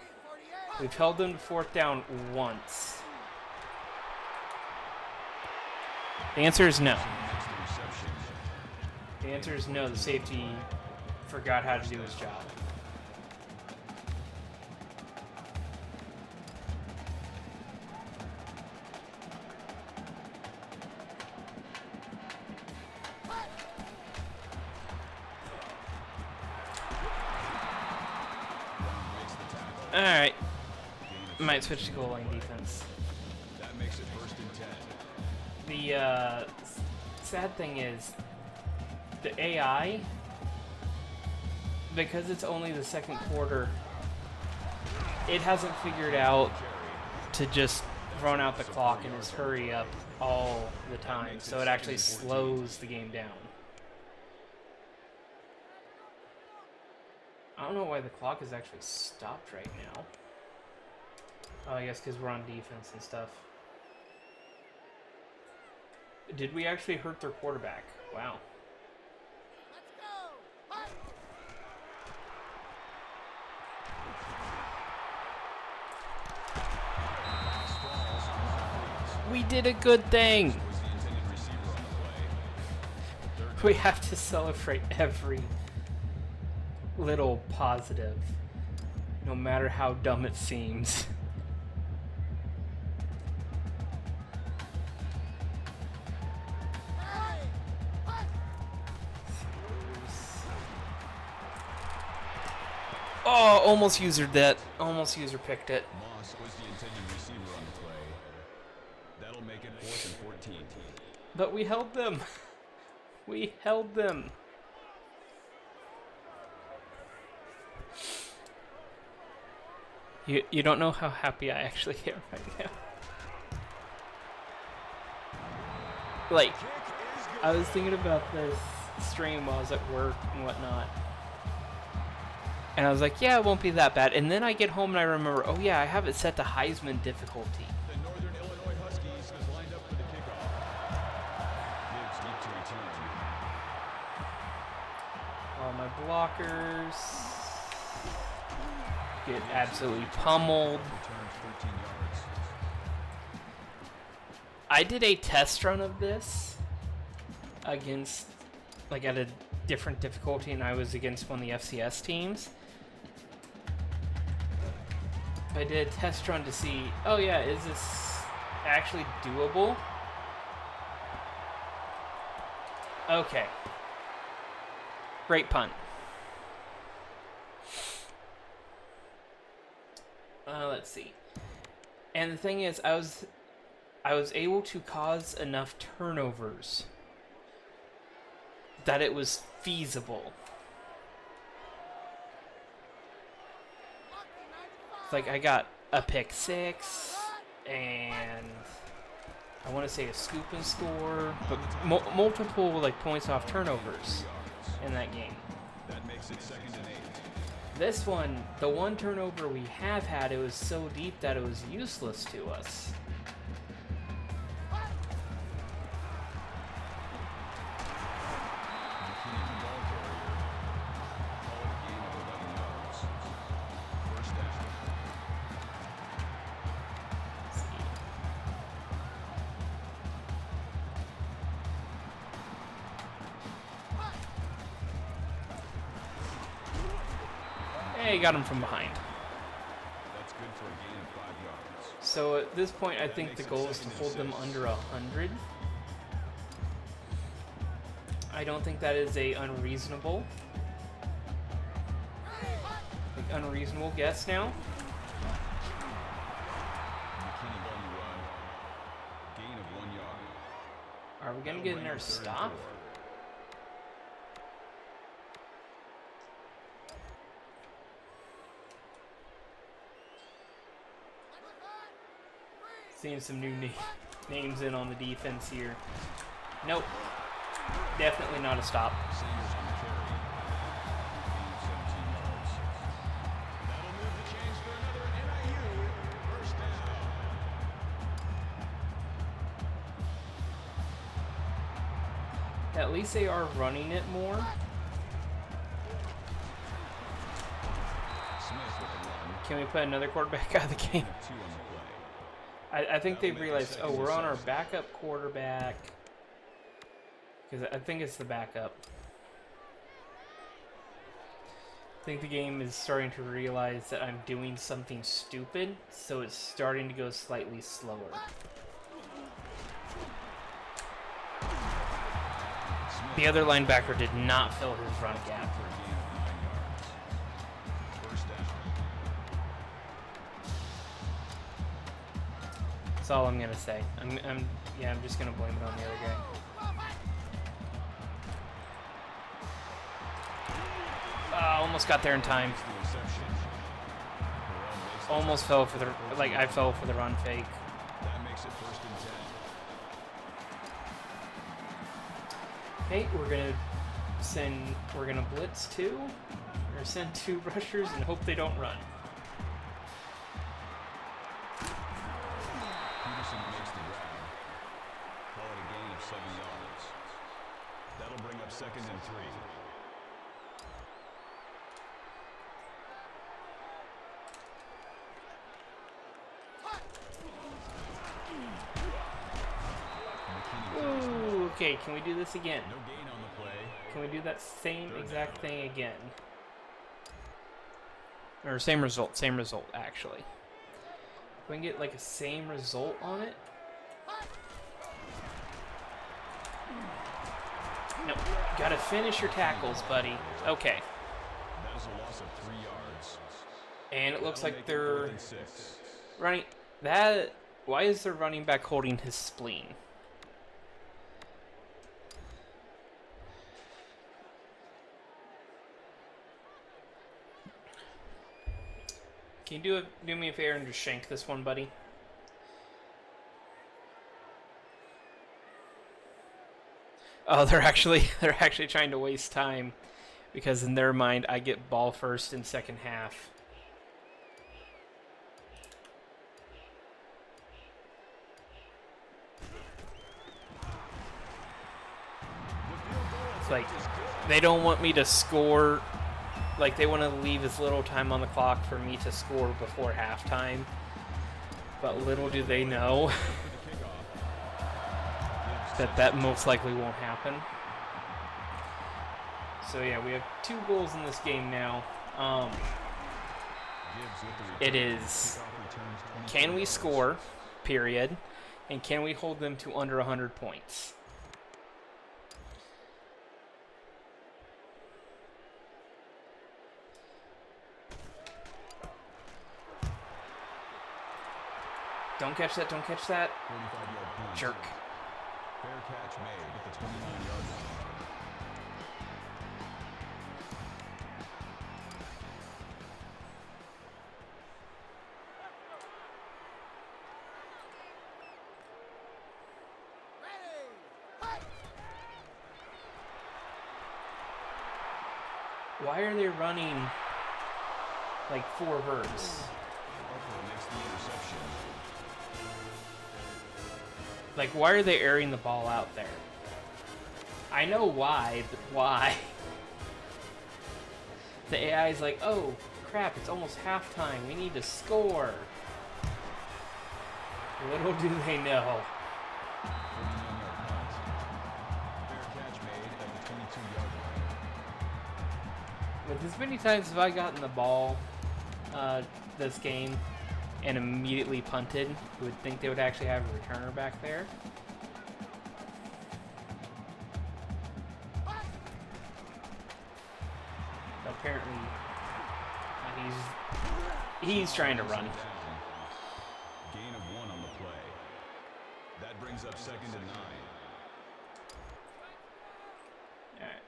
We've held them to 4th down once. The answer is no. Makes the reception. The answer is no. The safety forgot how to do his job. Brown makes the tackle. All right. Gain of Might switch to goal line defense. That makes it 1st and 10. The sad thing is, the AI, because it's only the 2nd quarter, it hasn't figured out to just run out the clock and just hurry up all the time. So it actually slows the game down. I don't know why the clock is actually stopped right now. Oh, I guess because we're on defense and stuff. Did we actually hurt their quarterback? Wow. Pass falls incomplete. We did a good thing. Was the intended receiver on the play. We have to celebrate every little positive, no matter how dumb it seems. Oh, almost user that. Almost user picked it. Moss was the intended receiver on the play. That'll make it 4th and 14. But we held them. We held them. You don't know how happy I actually am right now. Like, I was thinking about this stream while I was at work and whatnot. And I was like, yeah, it won't be that bad. And then I get home and I remember, oh yeah, I have it set to Heisman difficulty. The Northern Illinois Huskies is lined up for the kickoff. Gibbs deep to return. All my blockers get absolutely pummeled. Returns 13 yards. I did a test run of this against, like, at a different difficulty, and I was against one of the FCS teams. I did a test run to see, oh yeah, is this actually doable? Okay. Great punt. Let's see. And the thing is, I was able to cause enough turnovers that it was feasible. It's like I got a pick 6 and I want to say a scoop and score, but multiple like points off turnovers in that game. That makes it 2nd and 8. This one, the one turnover we have had, it was so deep that it was useless to us. Hey, got him from behind. That's good for a gain of 5 yards. So at this point, I think the goal is to hold them under 100. I don't think that is a unreasonable guess now. McKinney on the run. Gain of 1 yard. Are we gonna get another stop? Seeing some new names in on the defense here. Nope. Definitely not a stop. Sanders on the carry. Gain of 17 yards. That'll move the chains for another NIU first down. At least they are running it more. Smith with the run. Can we put another quarterback out of the game? 2 on the play. I think they've realized, oh, we're on our backup quarterback. Because I think it's the backup. I think the game is starting to realize that I'm doing something stupid, so it's starting to go slightly slower. The other linebacker did not fill his run gap. For a gain of 9 yards. First down. That's all I'm gonna say. I'm just gonna blame it on the other guy. Almost got there in time. The reception. Burrell makes the Almost fell for the I fell for the run fake. That makes it 1st and 10. Okay, we're gonna blitz 2, or send 2 rushers and hope they don't run. Peterson makes the grab. Call it a gain of 7 yards. That'll bring up 2nd and 3. Ooh, okay, can we do this again? No gain on the play. Can we do that same exact thing again? Or same result, actually. We can get like a same result on it. Nope. Gotta finish your tackles, buddy. Okay. That is a loss of 3 yards. And it looks That'll like make it they're 4th and 6. running that. Why is their running back holding his spleen? Can you do me a favor and just shank this one, buddy? Oh, they're actually trying to waste time because in their mind I get ball first and second half. It's like they don't want me to score. Like, they want to leave as little time on the clock for me to score before halftime. But little do they know that most likely won't happen. So yeah, we have 2 goals in this game now. It is, can we score, period, and can we hold them to under 100 points? Don't catch that, don't catch that. 45-yard penalty. Jerk. Fair catch made at the 29-yard line. Why are they running like 4 verts? Harper makes the interception. Like, why are they airing the ball out there? I know why, but why? The AI is like, oh, crap, it's almost halftime. We need to score. Little do they know. 49-yard punt. Fair catch made at the 22-yard line. With as many times as I gotten the ball this game and immediately punted, you would think they would actually have a returner back there. Apparently, he's trying to run. Gain of 1 on the play. That brings up 2nd and 9. All right.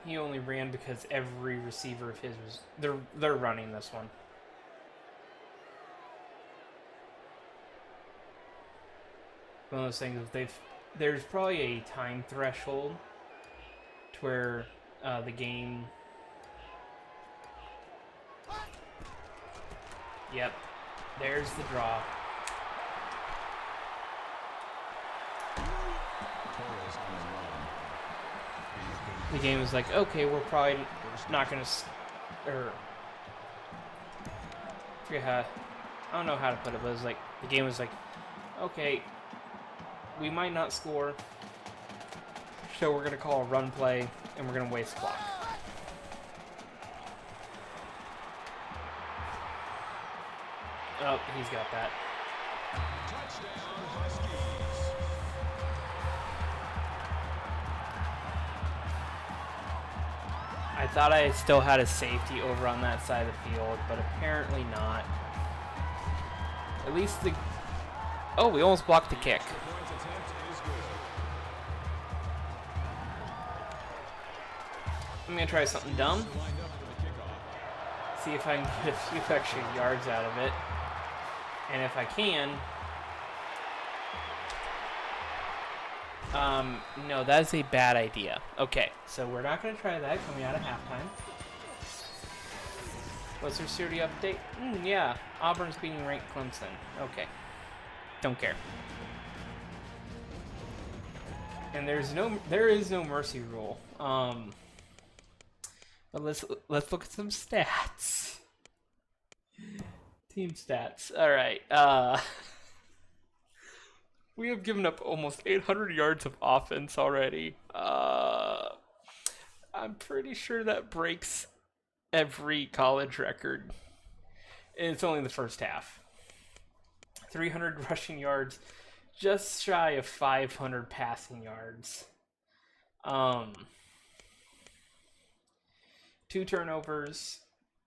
He only ran because every receiver of his was they're running this one. One of those things there's probably a time threshold to where the game. Yep, there's the draw. Torres on the run. The game was like, okay, we're probably not gonna, or I forget how, I don't know how to put it, but it was like the game was like, okay, we might not score, so we're gonna call a run play and we're gonna waste clock. Oh, he's got that. Touchdown, Huskies. I thought I still had a safety over on that side of the field, but apparently not. At least the... Oh, we almost blocked the kick. Point attempt is good. I'm going to try something dumb. Lined up for the kickoff. See if I can get a few extra yards out of it. And if I can... no, that is a bad idea. Okay, so we're not going to try that coming out of halftime. What's their Series update? Yeah, Auburn's beating ranked Clemson. Okay, don't care. And there is no mercy rule. But let's look at some stats. Team stats. All right. We have given up almost 800 yards of offense already. I'm pretty sure that breaks every college record. And it's only the first half. 300 rushing yards, just shy of 500 passing yards. 2 turnovers.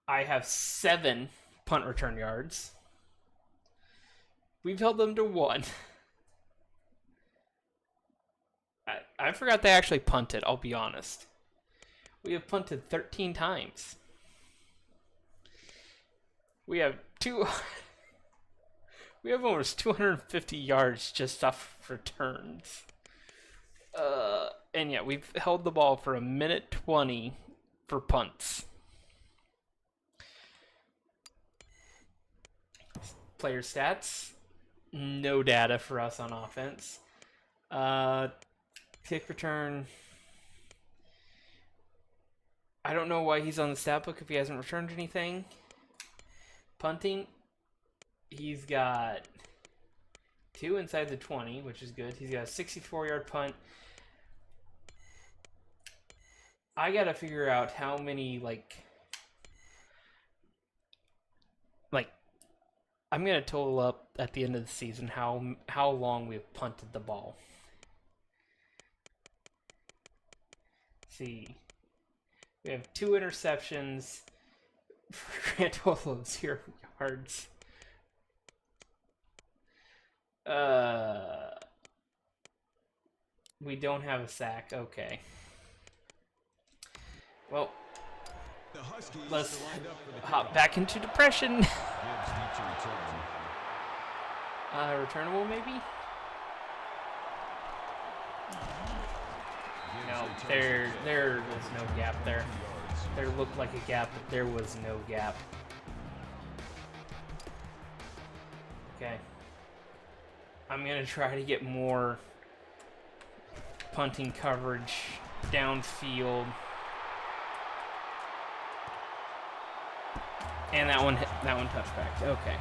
I have 7 punt return yards. We've held them to 1. I forgot they actually punted, I'll be honest. We have punted 13 times. We have we have almost 250 yards just off returns. And yeah, we've held the ball for 1:20 for punts. Player stats, no data for us on offense. Kick return, I don't know why he's on the stat book if he hasn't returned anything. Punting, he's got 2 inside the 20, which is good. He's got a 64-yard punt. I gotta figure out how many, I'm gonna total up at the end of the season how long we've punted the ball. See, we have 2 interceptions for a grand total of 0 yards. We don't have a sack. Okay. Well, let's hop back into depression. Returnable, maybe? No, there was no gap there. There looked like a gap, but there was no gap. Okay. I'm going to try to get more punting coverage downfield. And that one touchback. Okay.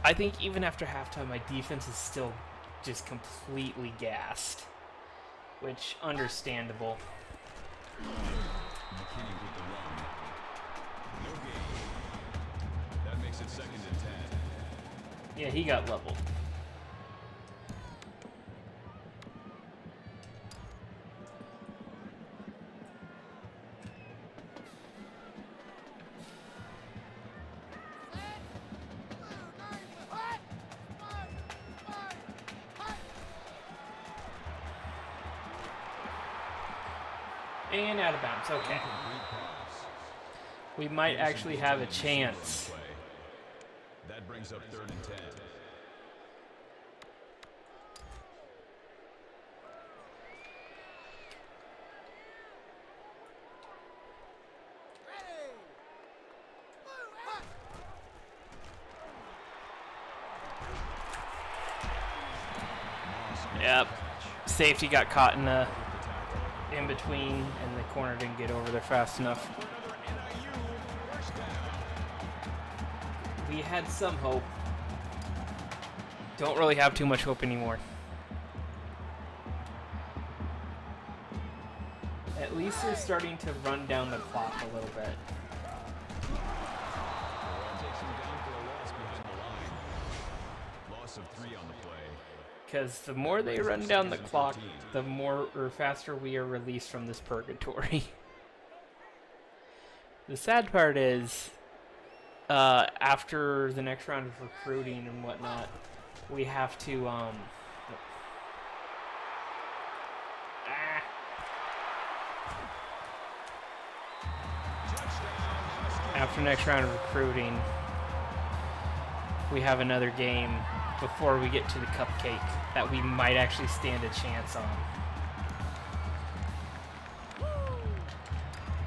I think even after halftime, my defense is still just completely gassed, which understandable. McKinney with the run. No gain. That makes it 2nd and 10. Yeah, he got leveled. And out of bounds. Okay. We might actually have a chance. That brings up 3rd and 10. Yep. Safety got caught in between, and the corner didn't get over there fast enough. We had some hope. Don't really have too much hope anymore. At least they're starting to run down the clock a little bit. Loss of 3 on the play. Because the more they run down the clock, the more or faster we are released from this purgatory. The sad part is, after the next round of recruiting and whatnot, we have to, after next round of recruiting, we have another game before we get to the cupcake that we might actually stand a chance on.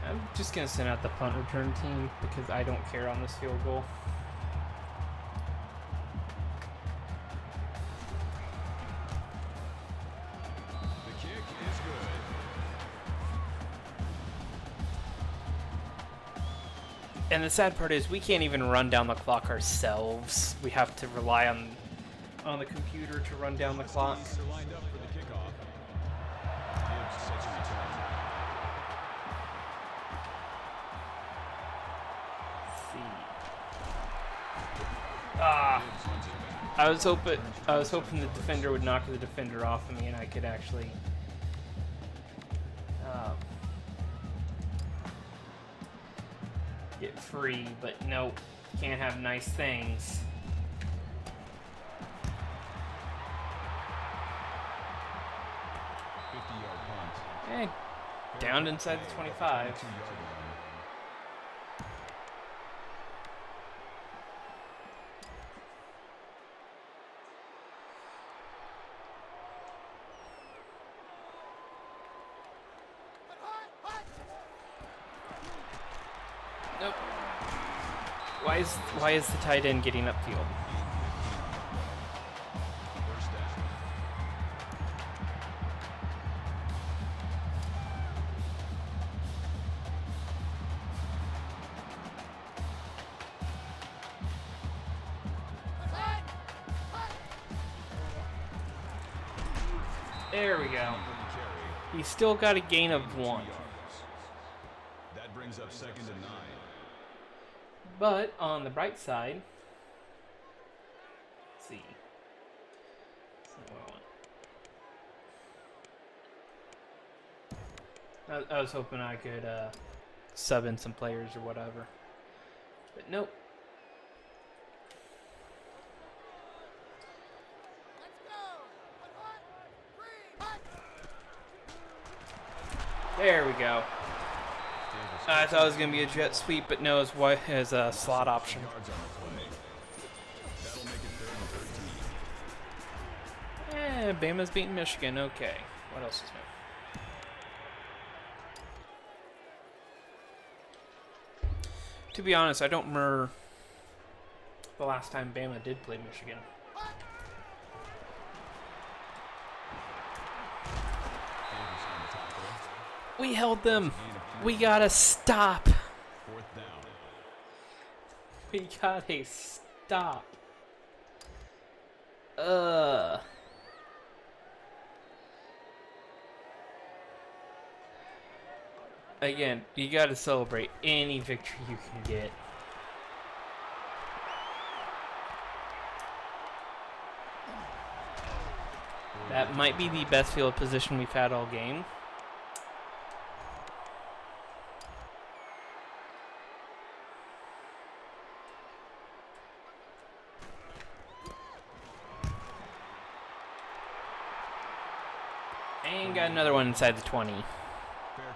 I'm just going to send out the punt return team because I don't care on this field goal. The kick is good. And the sad part is we can't even run down the clock ourselves. We have to rely on the computer to run down the clock. Huskies are lined up for the kickoff. Gibbs sets a return. Let's see. Gibbs runs it back. I was hoping the defender would knock the defender off of me and I could actually get free, but nope, can't have nice things. 50-yard punt. Hey, down inside the 25. 22-yard line. Nope. Why is the tight end getting upfield? First down. There we go. For the carry. He's still got a gain of 1. 2 yards. That brings up 2nd and 9. But on the bright side, let's see. That's not what I want. I was hoping I could sub in some players or whatever. But nope. There we go. I thought it was going to be a jet sweep, but no, it's a slot option. Yards on the play. That'll make it 3rd and 13. Bama's beating Michigan. Okay. What else is new? To be honest, I don't remember the last time Bama did play Michigan. Davis on the tackle. We held them. We gotta stop. 4th down. We gotta stop. Again, you gotta celebrate any victory you can get. That might be the best field position we've had all game. And got another one inside the 20. Fair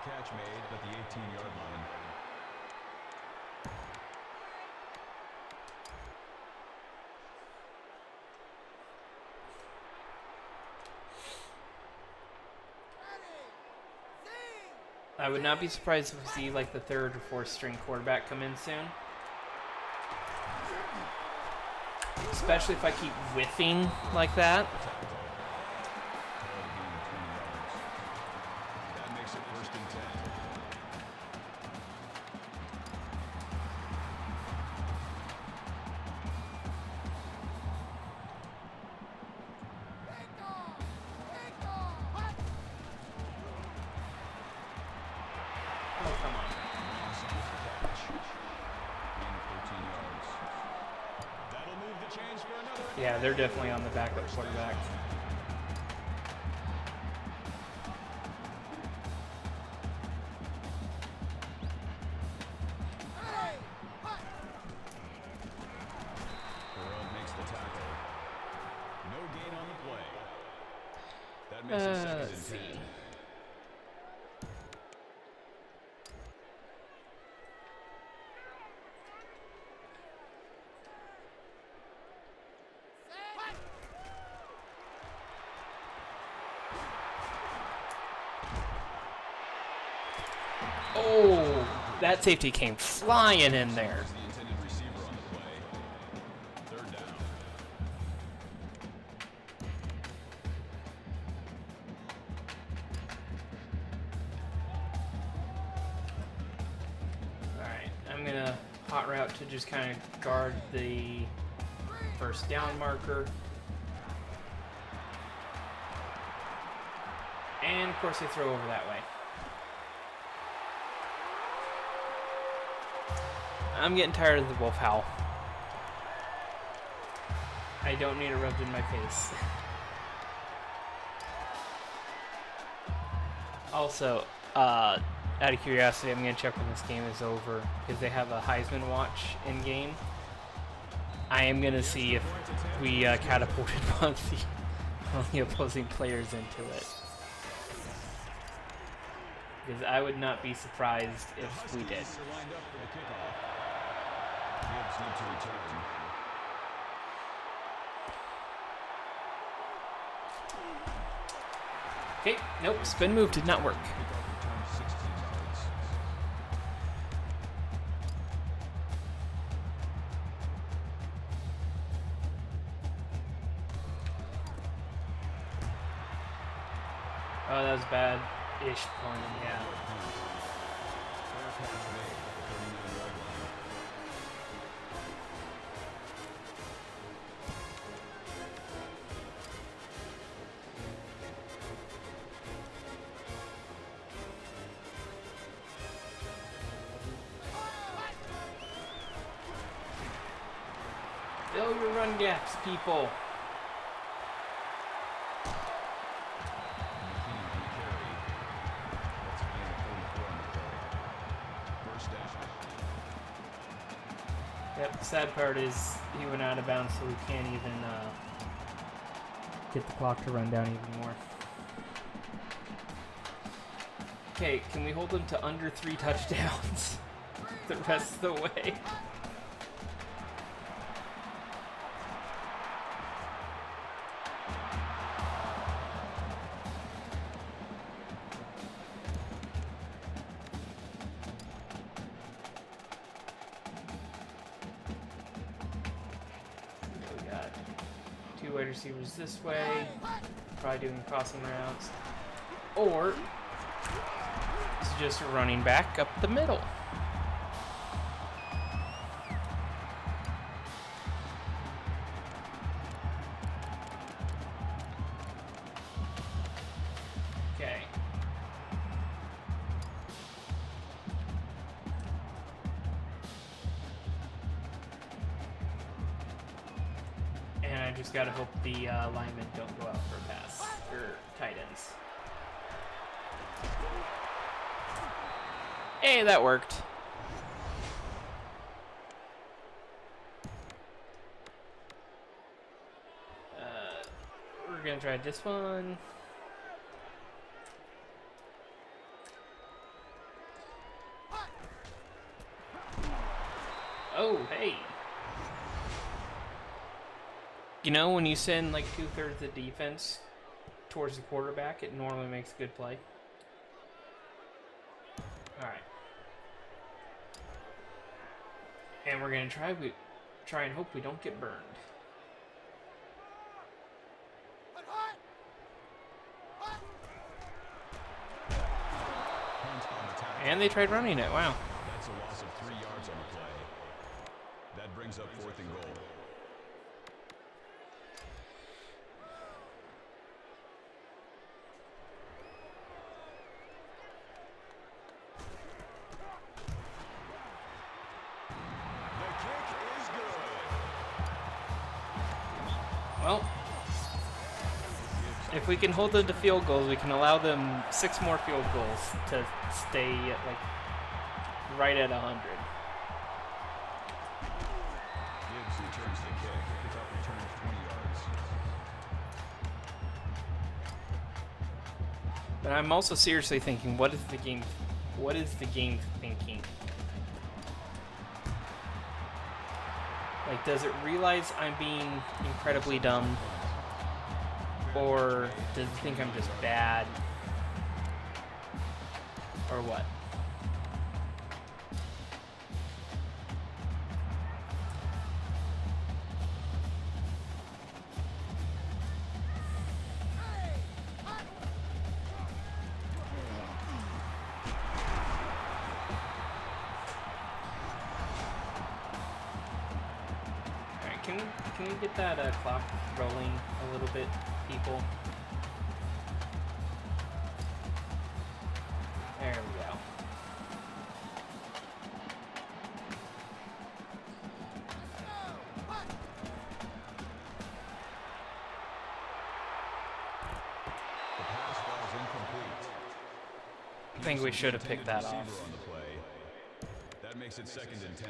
catch made at the 18-yard line. I would not be surprised if we see like the 3rd or 4th string quarterback come in soon. Especially if I keep whiffing like that. That makes it 1st and 10. Oh, come on. Moss on the catch. Gain of 13 yards. That'll move the chains for another. Yeah, they're definitely on the backup quarterback. Burrow makes the tackle. No gain on the play. That makes it 2nd Let's and see. 10. Oh, that safety came flying in there. There's the intended receiver on the play. 3rd down. Alright, I'm gonna hot route to just kind of guard the first down marker. And of course they throw over that way. I'm getting tired of the wolf howl. I don't need it rubbed in my face. Also, out of curiosity, I'm going to check when this game is over because they have a Heisman watch in game. I am going to see if we catapulted one of the opposing players into it. Because I would not be surprised if we did. Huskies are lined up for the kickoff. Gibbs need to return. Okay, nope, spin move did not work. Kickoff return 16 yards. Oh, that was bad-ish point, yeah. Fair catch made at the 39-yard line. Fill your run gaps, people. Yep, the sad part is he went out of bounds, so we can't even get the clock to run down even more. Okay, can we hold them to under 3 touchdowns the rest of the way? We got 2 wide receivers this way, probably doing crossing routes, or it's just running back up the middle. Okay. And I just gotta hope the linemen don't go out for a pass, or tight ends. Hey, that worked. We're gonna try this one. Oh, hey. You know, when you send like 2/3 of the defense towards the quarterback, it normally makes a good play. Alright. And we're gonna try and hope we don't get burned. And they tried running it, wow. That's a loss of 3 yards on the play. That brings up 4th and goal. The kick is good. Well, if we can hold them to field goals, we can allow them 6 more field goals to stay at like right at 100. Gibbs returns the kick. Kickoff return of 20 yards. But I'm also seriously thinking, what is the game thinking? Like, does it realize I'm being incredibly dumb? Or does it think I'm just bad? Or what? can we get that clock rolling a little bit, people? There we go. The pass falls incomplete. I think we should have picked that off. On the play. That makes it 2nd and 10.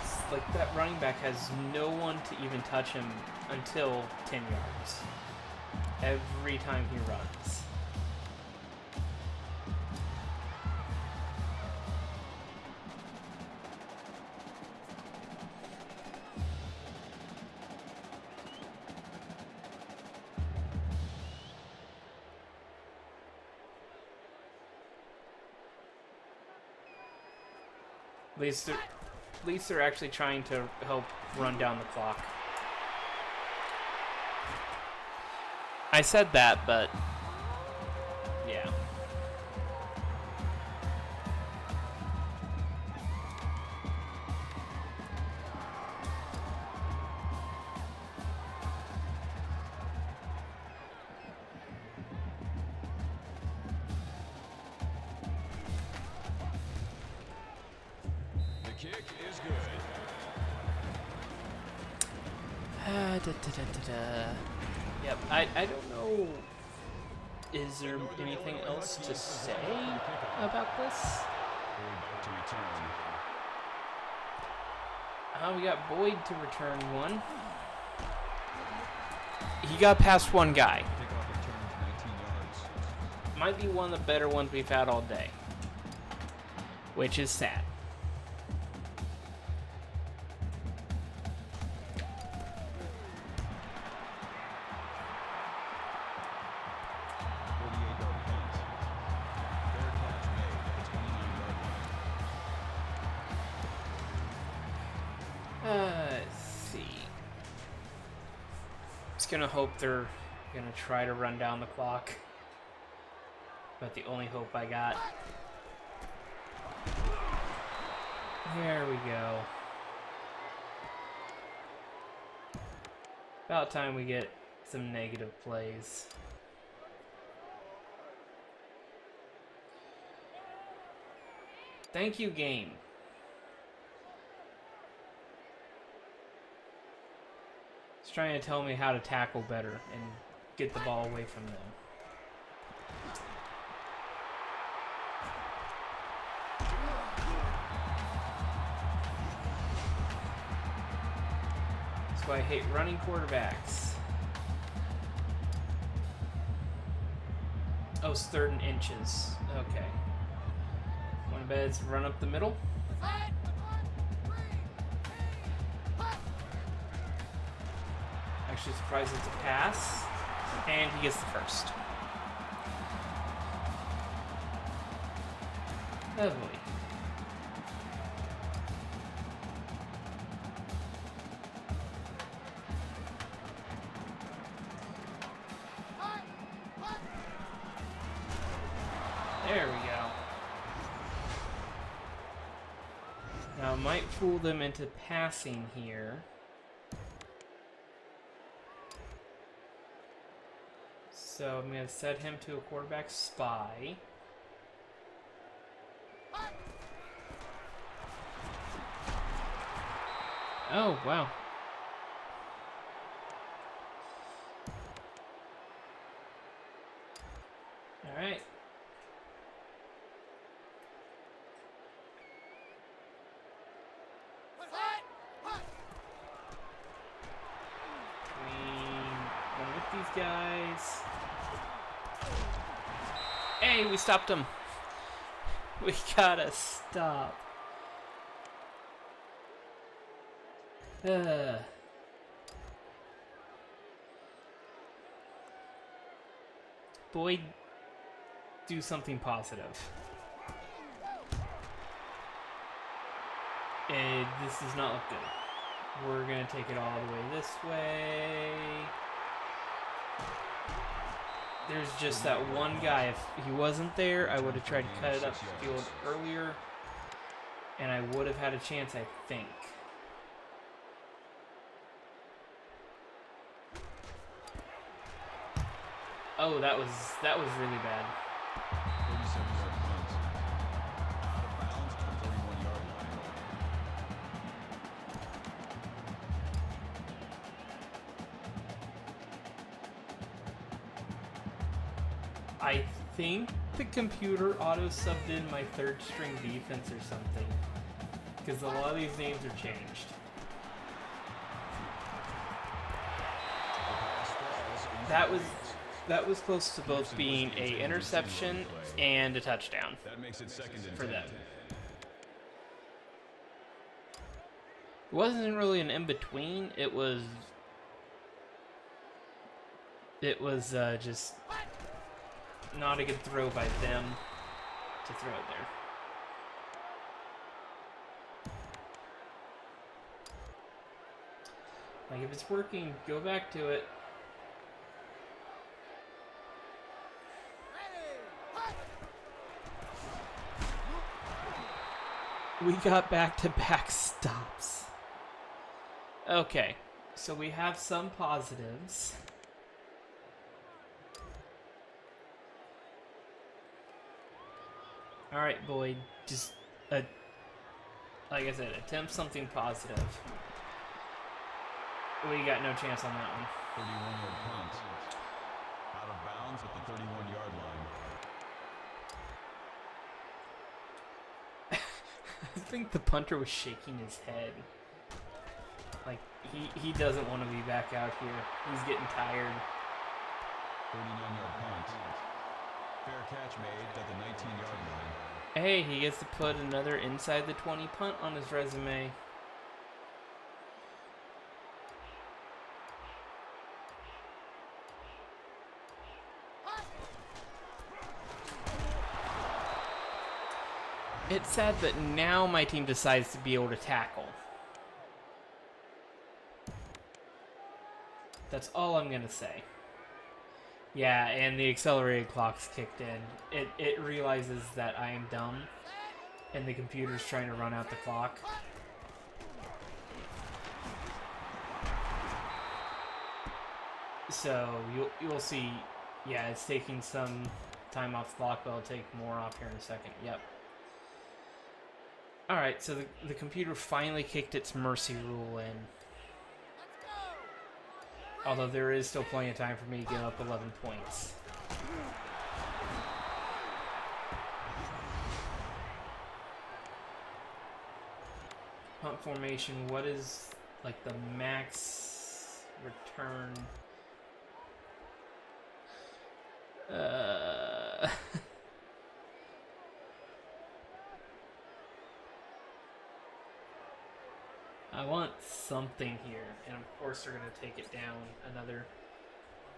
It's like that running back has no one to even touch him until 10 yards. Every time he runs. At least they're actually trying to help run down the clock. I said that, but yeah. Kick is good. Yep, I don't know. Is there anything else to say about this? To return. We got Boyd to return one. He got past one guy. Kickoff returns 19 yards. Might be one of the better ones we've had all day. Which is sad. Let's see. Just gonna hope they're gonna try to run down the clock. But the only hope I got. There we go. About time we get some negative plays. Thank you, game. It's trying to tell me how to tackle better and get the ball away from them. That's why I hate running quarterbacks. Oh, it's 3rd and inches. Okay. One bed's run up the middle. Actually surprised it's a pass. And he gets the first. Oh boy. There we go. Now, I might fool them into passing here. So I'm going to set him to a quarterback spy. Oh, wow. All right. These guys. Hey, we stopped them. We gotta stop. Boyd, do something positive. This does not look good. We're going to take it all the way this way. There's just that one guy. If he wasn't there, I would have tried to cut it up the field earlier. And I would have had a chance, I think. Oh, that was really bad. 37-yard punt. Out of bounds at the 31-yard line. I think the computer auto-subbed in my third string defense or something. Because a lot of these names are changed. That was close to both being a interception and a touchdown That makes it second and for 10. them. It wasn't really an in-between. It was just not a good throw by them to throw it there. Like, if it's working, go back to it. We got back-to-back stops. Okay, so we have some positives. All right, Boyd, just, like I said, attempt something positive. We got no chance on that one. 31-yard punt. Out of bounds at the 31-yard line. I think the punter was shaking his head. Like, he doesn't want to be back out here. He's getting tired. 39-yard punt. Fair catch made at the 19-yard line. Hey, he gets to put another inside the 20 punt on his resume. It's sad that now my team decides to be able to tackle. That's all I'm gonna say. Yeah, and the accelerated clock's kicked in. It realizes that I am dumb, and the computer's trying to run out the clock. So you'll see. Yeah, it's taking some time off the clock, but it'll take more off here in a second. Yep. Alright, so the computer finally kicked its mercy rule in. Although there is still plenty of time for me to get up 11 points. Punt formation, what is like the max return? I want something here, and of course they're going to take it down another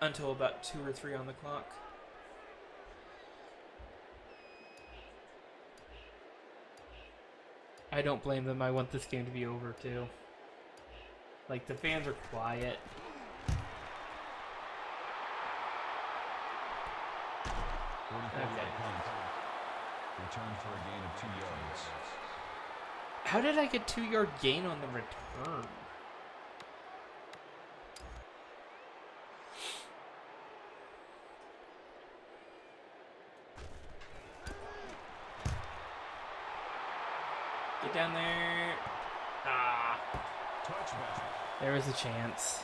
until about 2 or 3 on the clock. I don't blame them. I want this game to be over too. Like, the fans are quiet. Okay. Return for a gain of 2 yards. How did I get 2-yard gain on the return? Get down there. Ah. Touchback. There was a chance.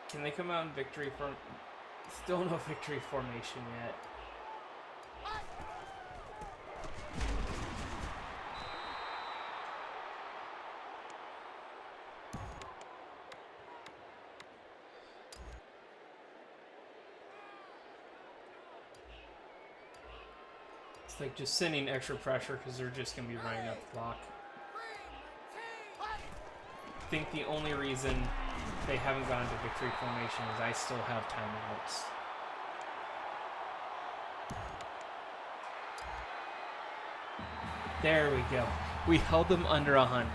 Can they come out in victory form? Still no victory formation yet. It's like just sending extra pressure because they're just going to be running up the clock. I think the only reason they haven't gone to victory formation is I still have timeouts. There we go. We held them under 100.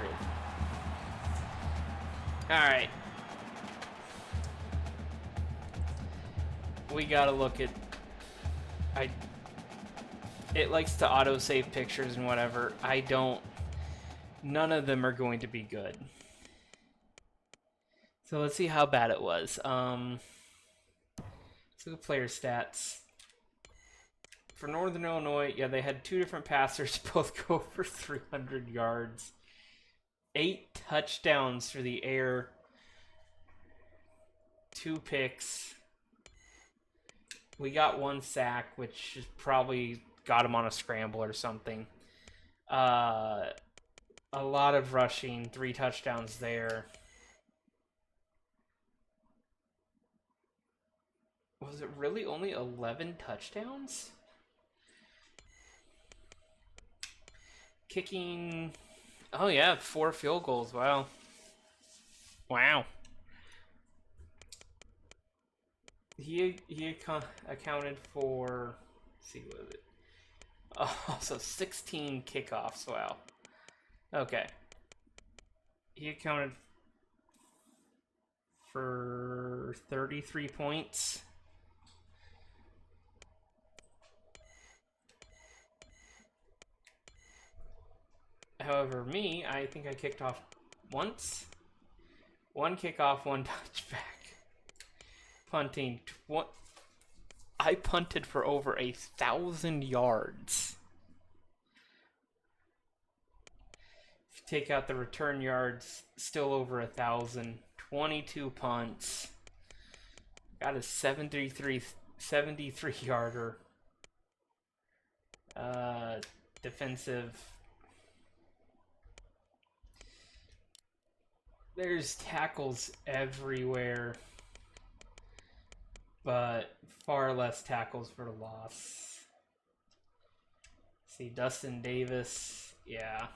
Alright. We gotta look at... It likes to auto-save pictures and whatever. None of them are going to be good. So let's see how bad it was. Let's look at player stats. For Northern Illinois, yeah, they had 2 different passers both go for 300 yards. 8 touchdowns through the air. 2 picks. We got 1 sack, which is probably got him on a scramble or something. A lot of rushing, 3 touchdowns there. Was it really only 11 touchdowns? Kicking... Oh yeah, 4 field goals. Wow. Wow. He accounted for... Let's see, what was it? Oh, so 16 kickoffs. Wow. Okay. He accounted for 33 points. However, I think I kicked off once. 1 kickoff, 1 touchback. Punting. I punted for over 1,000 yards. If you take out the return yards, still over 1,000. 22 punts. Got a 73 yarder. Defensive. There's tackles everywhere, but far less tackles for loss. See, Dustin Davis, yeah.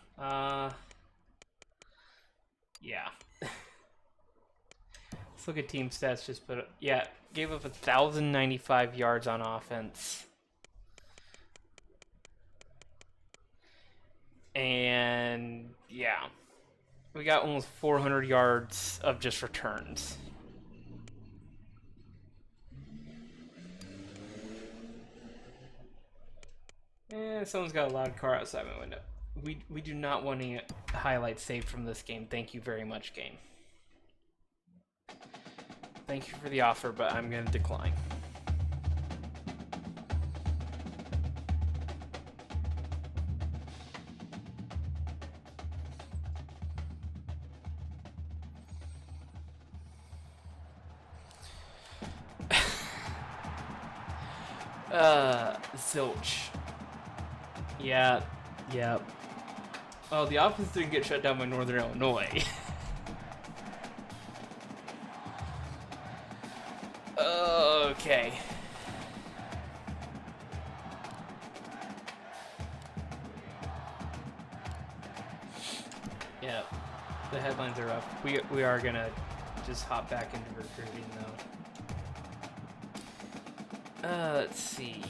Yeah. Let's look at team stats. Just put it, yeah, gave up 1,095 yards on offense. And, yeah. We got almost 400 yards of just returns. And someone's got a loud car outside my window. We do not want any highlights saved from this game. Thank you very much, game. Thank you for the offer, but I'm going to decline. Zilch. Yeah. Oh, the offense didn't get shut down by Northern Illinois. Okay. Yeah, the headlines are up. We are gonna just hop back into recruiting though. Let's see.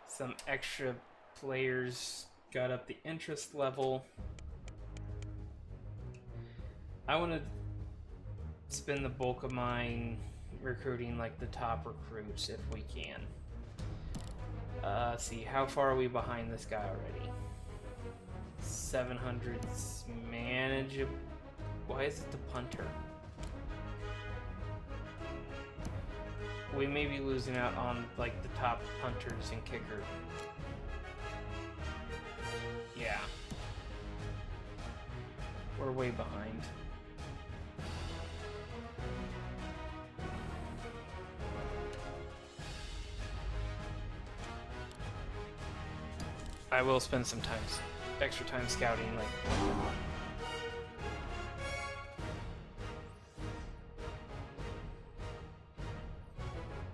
Some extra players got up the interest level. I want to spend the bulk of mine recruiting like the top recruits if we can. See, how far are we behind this guy already? 700's manageable. Why is it the punter? We may be losing out on like the top punters and kicker. Yeah. We're way behind. I will spend some extra time scouting, like.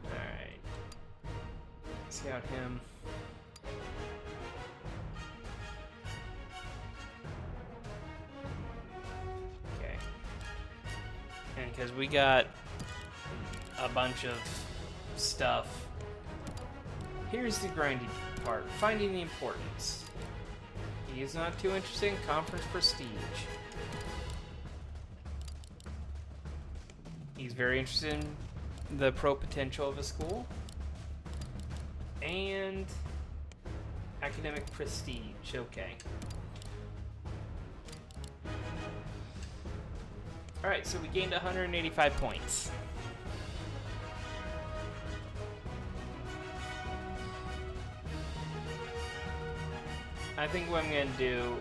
Alright. Scout him. Okay. And because we got a bunch of stuff Here's the grindy part, finding the importance. He is not too interested in conference prestige. He's very interested in the pro potential of a school and academic prestige. Okay. Alright, so we gained 185 points. I think what I'm gonna do...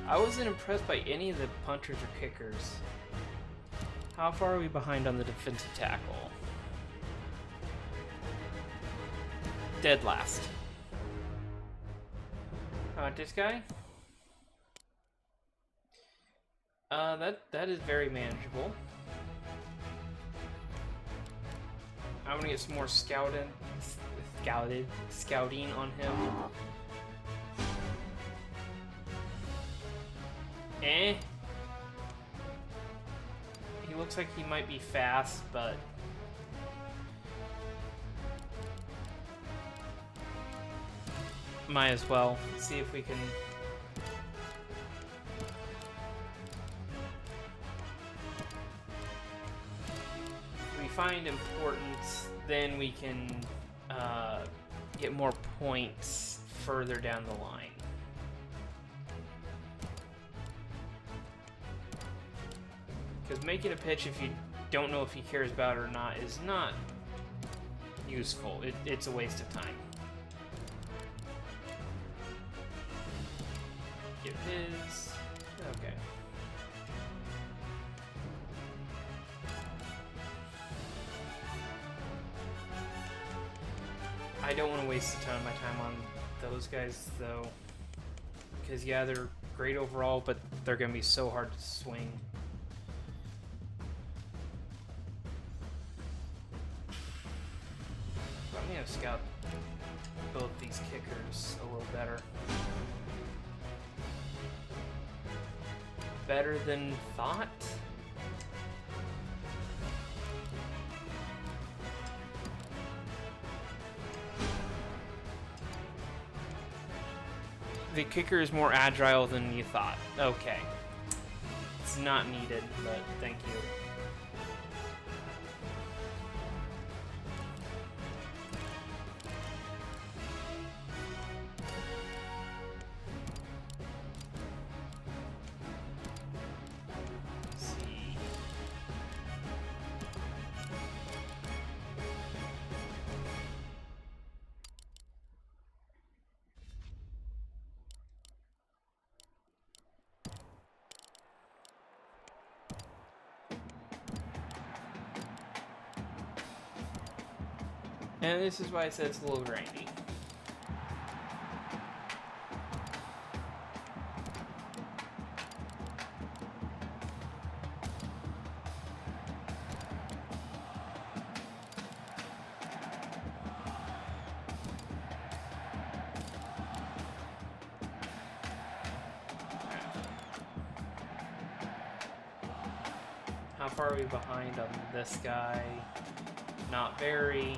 I wasn't impressed by any of the punchers or kickers. How far are we behind on the defensive tackle? Dead last. How about this guy? That is very manageable. I'm gonna get some more scouting on him. He looks like he might be fast, but might as well see if we can. If we find importance, then we can get more points further down the line. Because making a pitch if you don't know if he cares about it or not is not useful. It's a waste of time. Get his. Okay. I don't want to waste a ton of my time on those guys, though. Because, yeah, they're great overall, but they're going to be so hard to swing. I'm going to scout both these kickers a little better. Better than thought? The kicker is more agile than you thought. Okay. It's not needed, but thank you. Let's see. And this is why I said it's a little grindy. How far are we behind on this guy? Not very.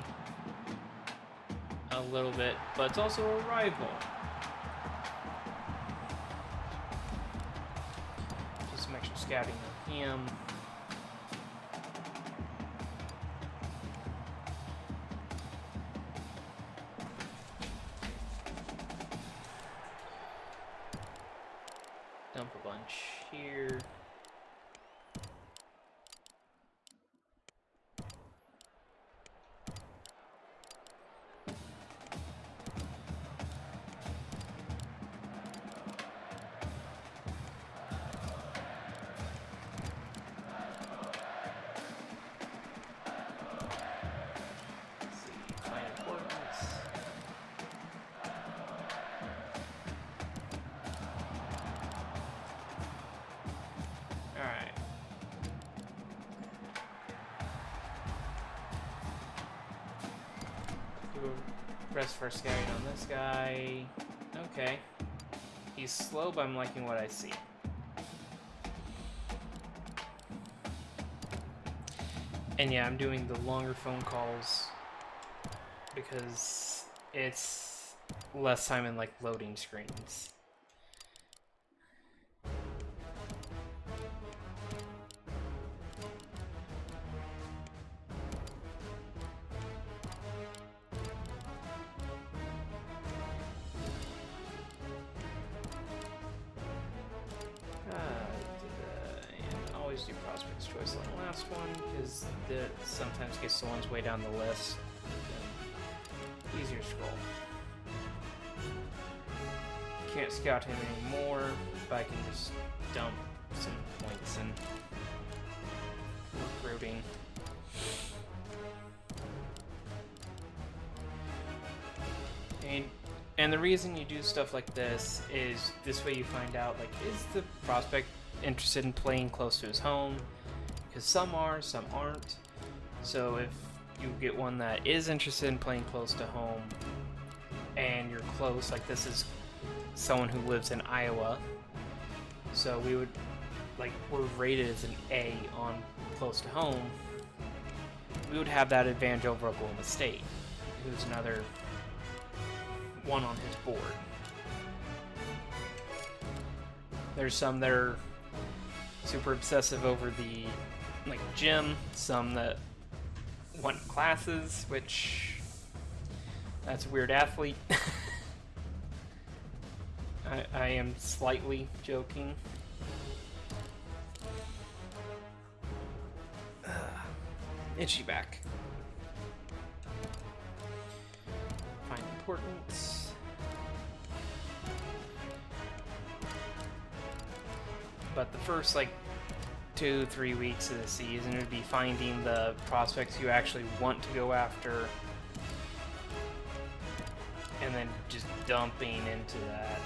A little bit, but it's also a rival. Just some extra scouting on him. Dump a bunch here. Rest for scouting on this guy. Okay. He's slow, but I'm liking what I see. And yeah, I'm doing the longer phone calls because it's less time in like loading screens. And always do prospects choice on the last one because that sometimes gets the ones way down the list. Easier scroll. Can't scout him anymore, but I can just dump some points in recruiting. And the reason you do stuff like this is this way you find out, like, is the prospect interested in playing close to his home? Because some are, some aren't. So if you get one that is interested in playing close to home and you're close, like this is someone who lives in Iowa, so we would, like, we're rated as an A on close to home, we would have that advantage over Oklahoma State, who's another one on his board. There's some that are super obsessive over the, like, gym, some that want classes, which that's a weird athlete. I am slightly joking. Itchy back. Find importance. But the first, like, 2-3 weeks of the season would be finding the prospects you actually want to go after and then just dumping into that.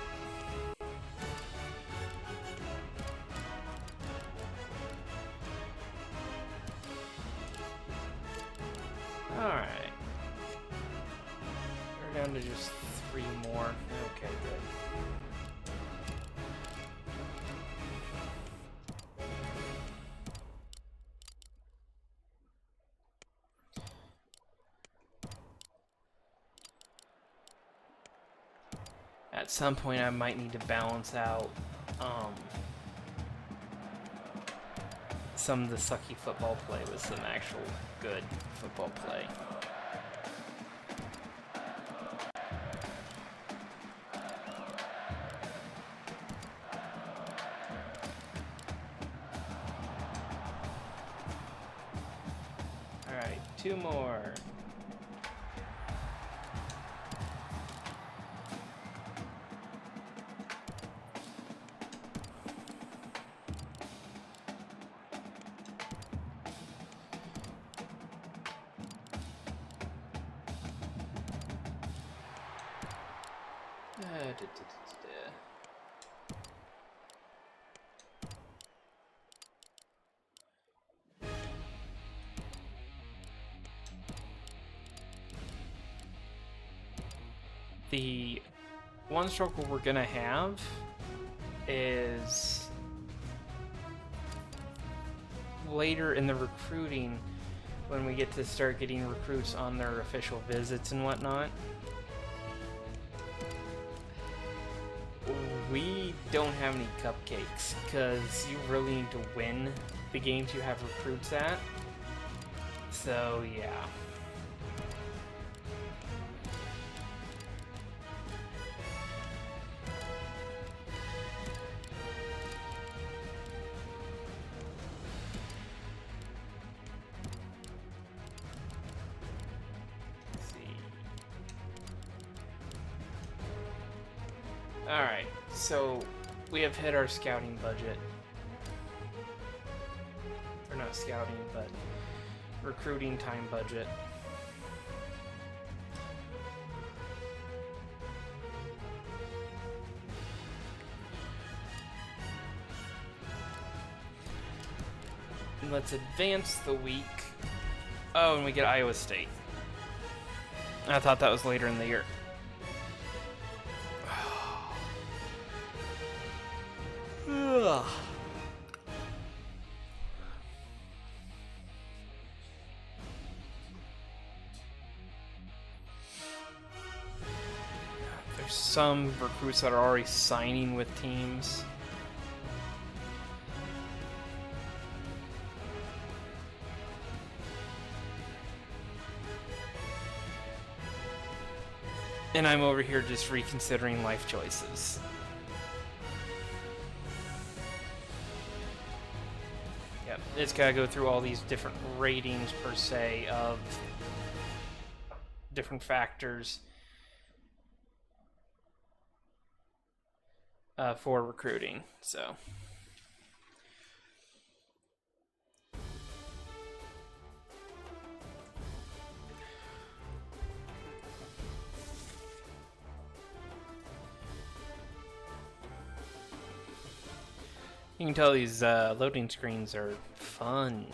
Alright. We're down to just 3 more. Okay, good. At some point I might need to balance out some of the sucky football play with some actual good football play. Alright, 2 more. The one struggle we're gonna have is later in the recruiting when we get to start getting recruits on their official visits and whatnot. We don't have any cupcakes because you really need to win the games you have recruits at. So yeah. Alright, so we have hit our scouting budget. Or not scouting, but recruiting time budget. And let's advance the week. Oh, and we get Iowa State. I thought that was later in the year. Ugh. some recruits that are already signing with teams. And I'm over here just reconsidering life choices. Yep, it's gotta go through all these different ratings per se of different factors for recruiting. So. You can tell these loading screens are fun.